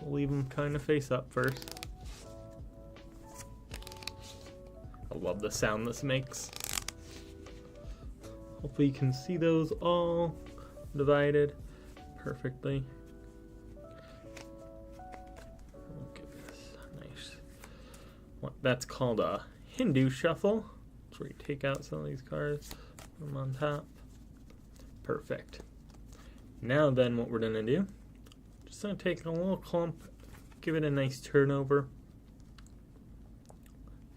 We'll leave them kind of face up first. I love the sound this makes. Hopefully you can see those all divided perfectly. Look at this. Nice. That's called a Hindu shuffle. That's where you take out some of these cards, put them on top. Perfect. Now then, what we're going to do, just going to take a little clump, give it a nice turnover,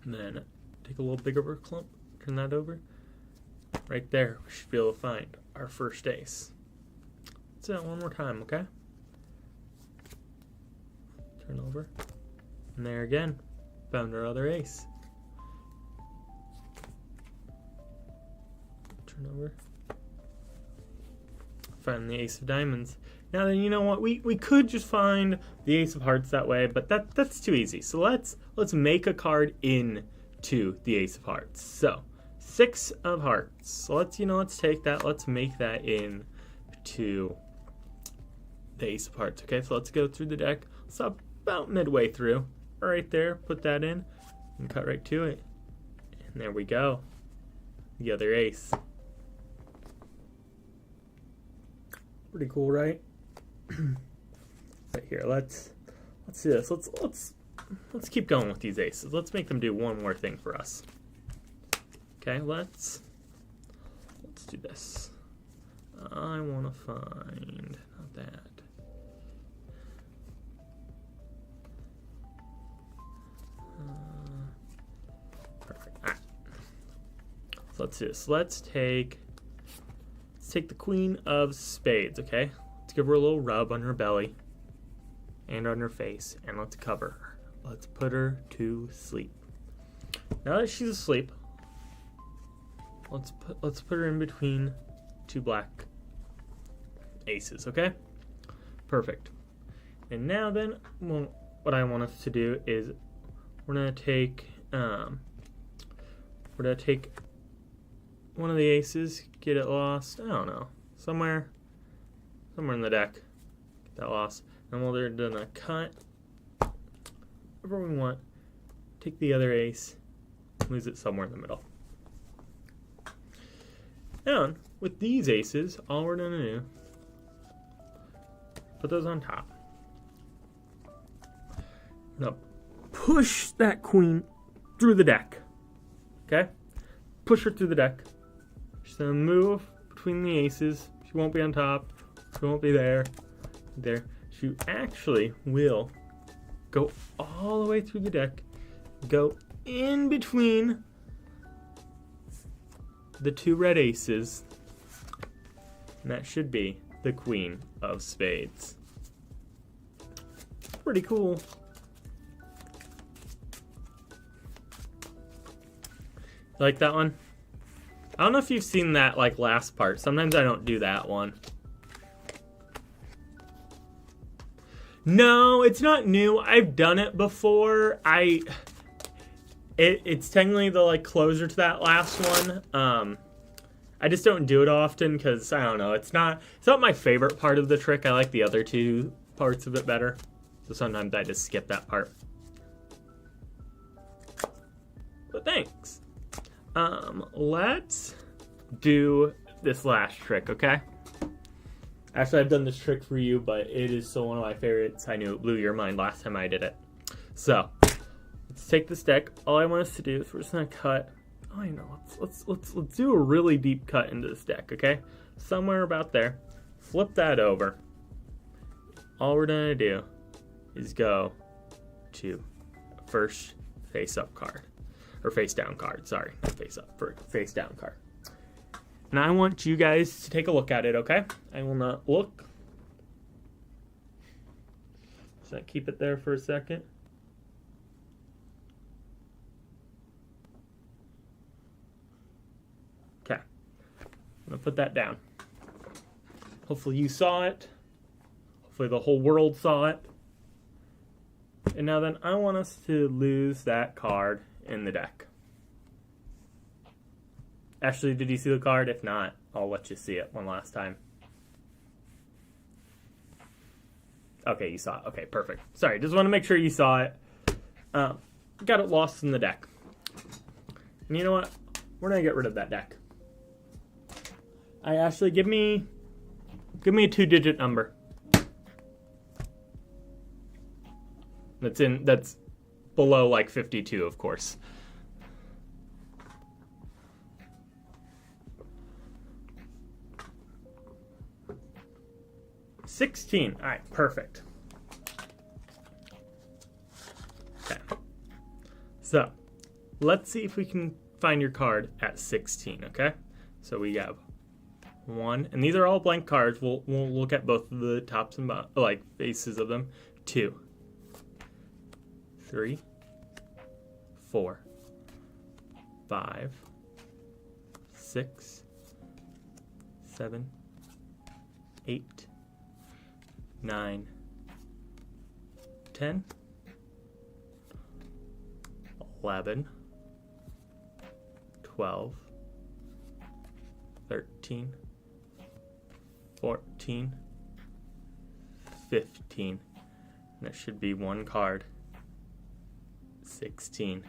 and then take a little bigger clump, turn that over. Right there, we should be able to find our first ace. Let's do that one more time, okay? Turn over, and there again, found our other ace. Turn over. Find the ace of diamonds. Now then, you know what? We could just find the ace of hearts that way, but that's too easy. So let's make a card into the ace of hearts. So 6 of hearts. So let's take that. Let's make that in to the ace of hearts. Okay, so let's go through the deck. So about midway through. Right there, put that in and cut right to it. And there we go. The other ace. Pretty cool, right? Right here, let's do this. Let's keep going with these aces. Let's make them do one more thing for us. Okay, let's do this. I want to find, not that. Perfect. All right. So let's do this. Let's take the queen of spades, okay? Let's give her a little rub on her belly and on her face, and let's cover her. Let's put her to sleep. Now that she's asleep, let's put her in between two black aces, okay? Perfect. And now then, well, what I want us to do is we're gonna take one of the aces, get it lost, I don't know, somewhere in the deck, get that lost, and while they're gonna cut whatever we want, take the other ace, lose it somewhere in the middle. And with these aces, all we're gonna do, put those on top. Now push that queen through the deck. Okay? Push her through the deck. She's gonna move between the aces. She won't be on top. She won't be there. There. She actually will go all the way through the deck. Go in between the two red aces. And that should be the queen of spades. Pretty cool. Like that one? I don't know if you've seen that like last part. Sometimes I don't do that one. No, it's not new. I've done it before. It's technically the like closer to that last one. I just don't do it often because I don't know. It's not my favorite part of the trick. I like the other two parts of it better. So sometimes I just skip that part. But thanks. Let's do this last trick, okay? Actually, I've done this trick for you, but it is still one of my favorites. I knew it blew your mind last time I did it. So, let's take this deck. All I want us to do is we're just gonna cut. Oh, I know. Let's do a really deep cut into this deck, okay? Somewhere about there. Flip that over. All we're gonna do is go to first face-up card. Or face-down card, sorry. Not face-up, for face-down card. And I want you guys to take a look at it, okay? I will not look. So keep it there for a second. Okay. I'm going to put that down. Hopefully you saw it. Hopefully the whole world saw it. And now then, I want us to lose that card in the deck. Ashley, did you see the card? If not, I'll let you see it one last time. Okay, you saw it. Okay, perfect. Sorry, just want to make sure you saw it. Got it lost in the deck. And you know what? We're going to get rid of that deck. Ashley, give me a 2-digit number. That's below like 52, of course. $16. All right, perfect. Okay. So, let's see if we can find your card at 16, okay? So we have 1, and these are all blank cards. We'll look at both of the tops and like faces of them. 2, 3, 4, 5, 6, 7, 8, 9, 10, 11, 12, 13, 14, 15. There should be one card. 16.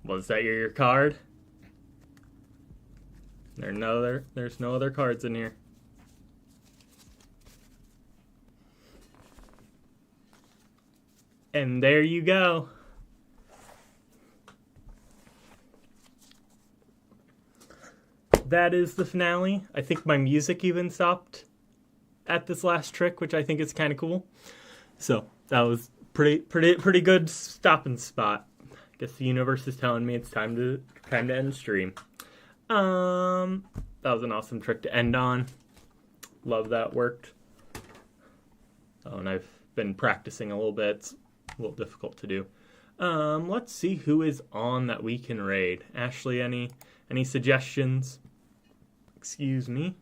Was that your card? There's no other cards in here. And there you go. That is the finale. I think my music even stopped at this last trick, which I think is kind of cool. So that was pretty good stopping spot. I guess the universe is telling me it's time to end stream. That was an awesome trick to end on. Love that worked. Oh, and I've been practicing a little bit. It's a little difficult to do. Let's see who is on that we can raid. Ashley, any suggestions? Excuse me.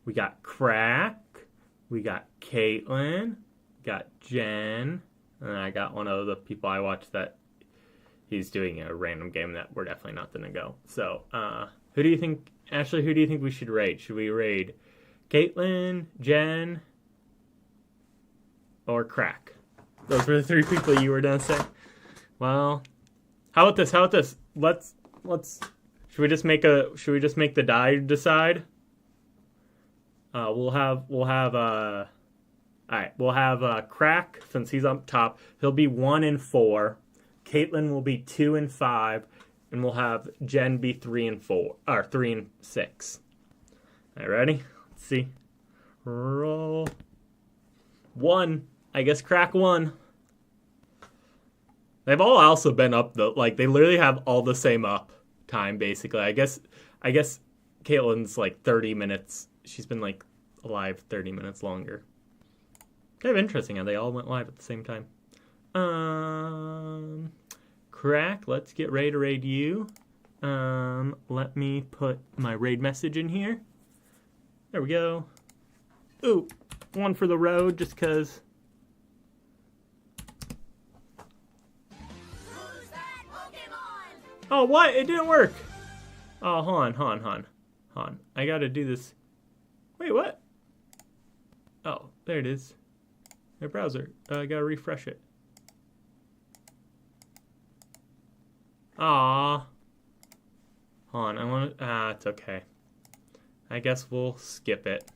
We got Crack. We got Caitlin. Got Jen. And I got one of the people I watch that he's doing a random game that we're definitely not going to go. So, who do you think, Ashley, who do you think we should raid? Should we raid Caitlin, Jen, or Crack? Those were the three people you were going to say. Well, how about this? Let's should we just make the die decide? We'll have Crack, since he's up top. He'll be 1 and 4. Caitlin will be 2 and 5, and we'll have Jen be 3 and 6. All right, ready? Let's see. Roll. 1. I guess Crack won. They've all also been up though. Like, they literally have all the same up time basically. I guess Caitlin's like 30 minutes. She's been like alive 30 minutes longer. Kind of interesting how they all went live at the same time. Crack, let's get ready to raid you. Let me put my raid message in here. There we go. Ooh, one for the road just because. Oh, what? It didn't work. Oh, hold on. I gotta do this. Wait, what? Oh, there it is. My browser. I gotta refresh it. Aww. Hold on, it's okay. I guess we'll skip it.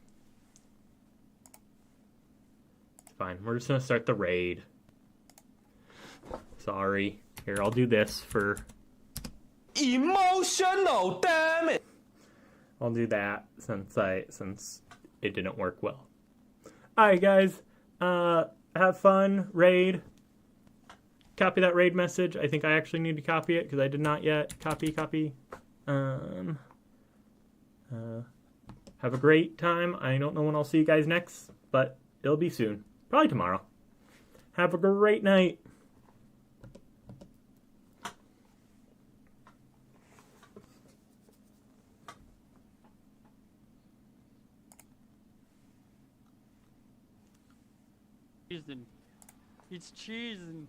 It's fine. We're just gonna start the raid. Sorry. Here, I'll do this for... Emotional, damn it! I'll do that since it didn't work well. Alright, guys. Have fun. Raid. Copy that raid message. I think I actually need to copy it because I did not yet. Copy. Have a great time. I don't know when I'll see you guys next, but it'll be soon. Probably tomorrow. Have a great night. It's cheesing.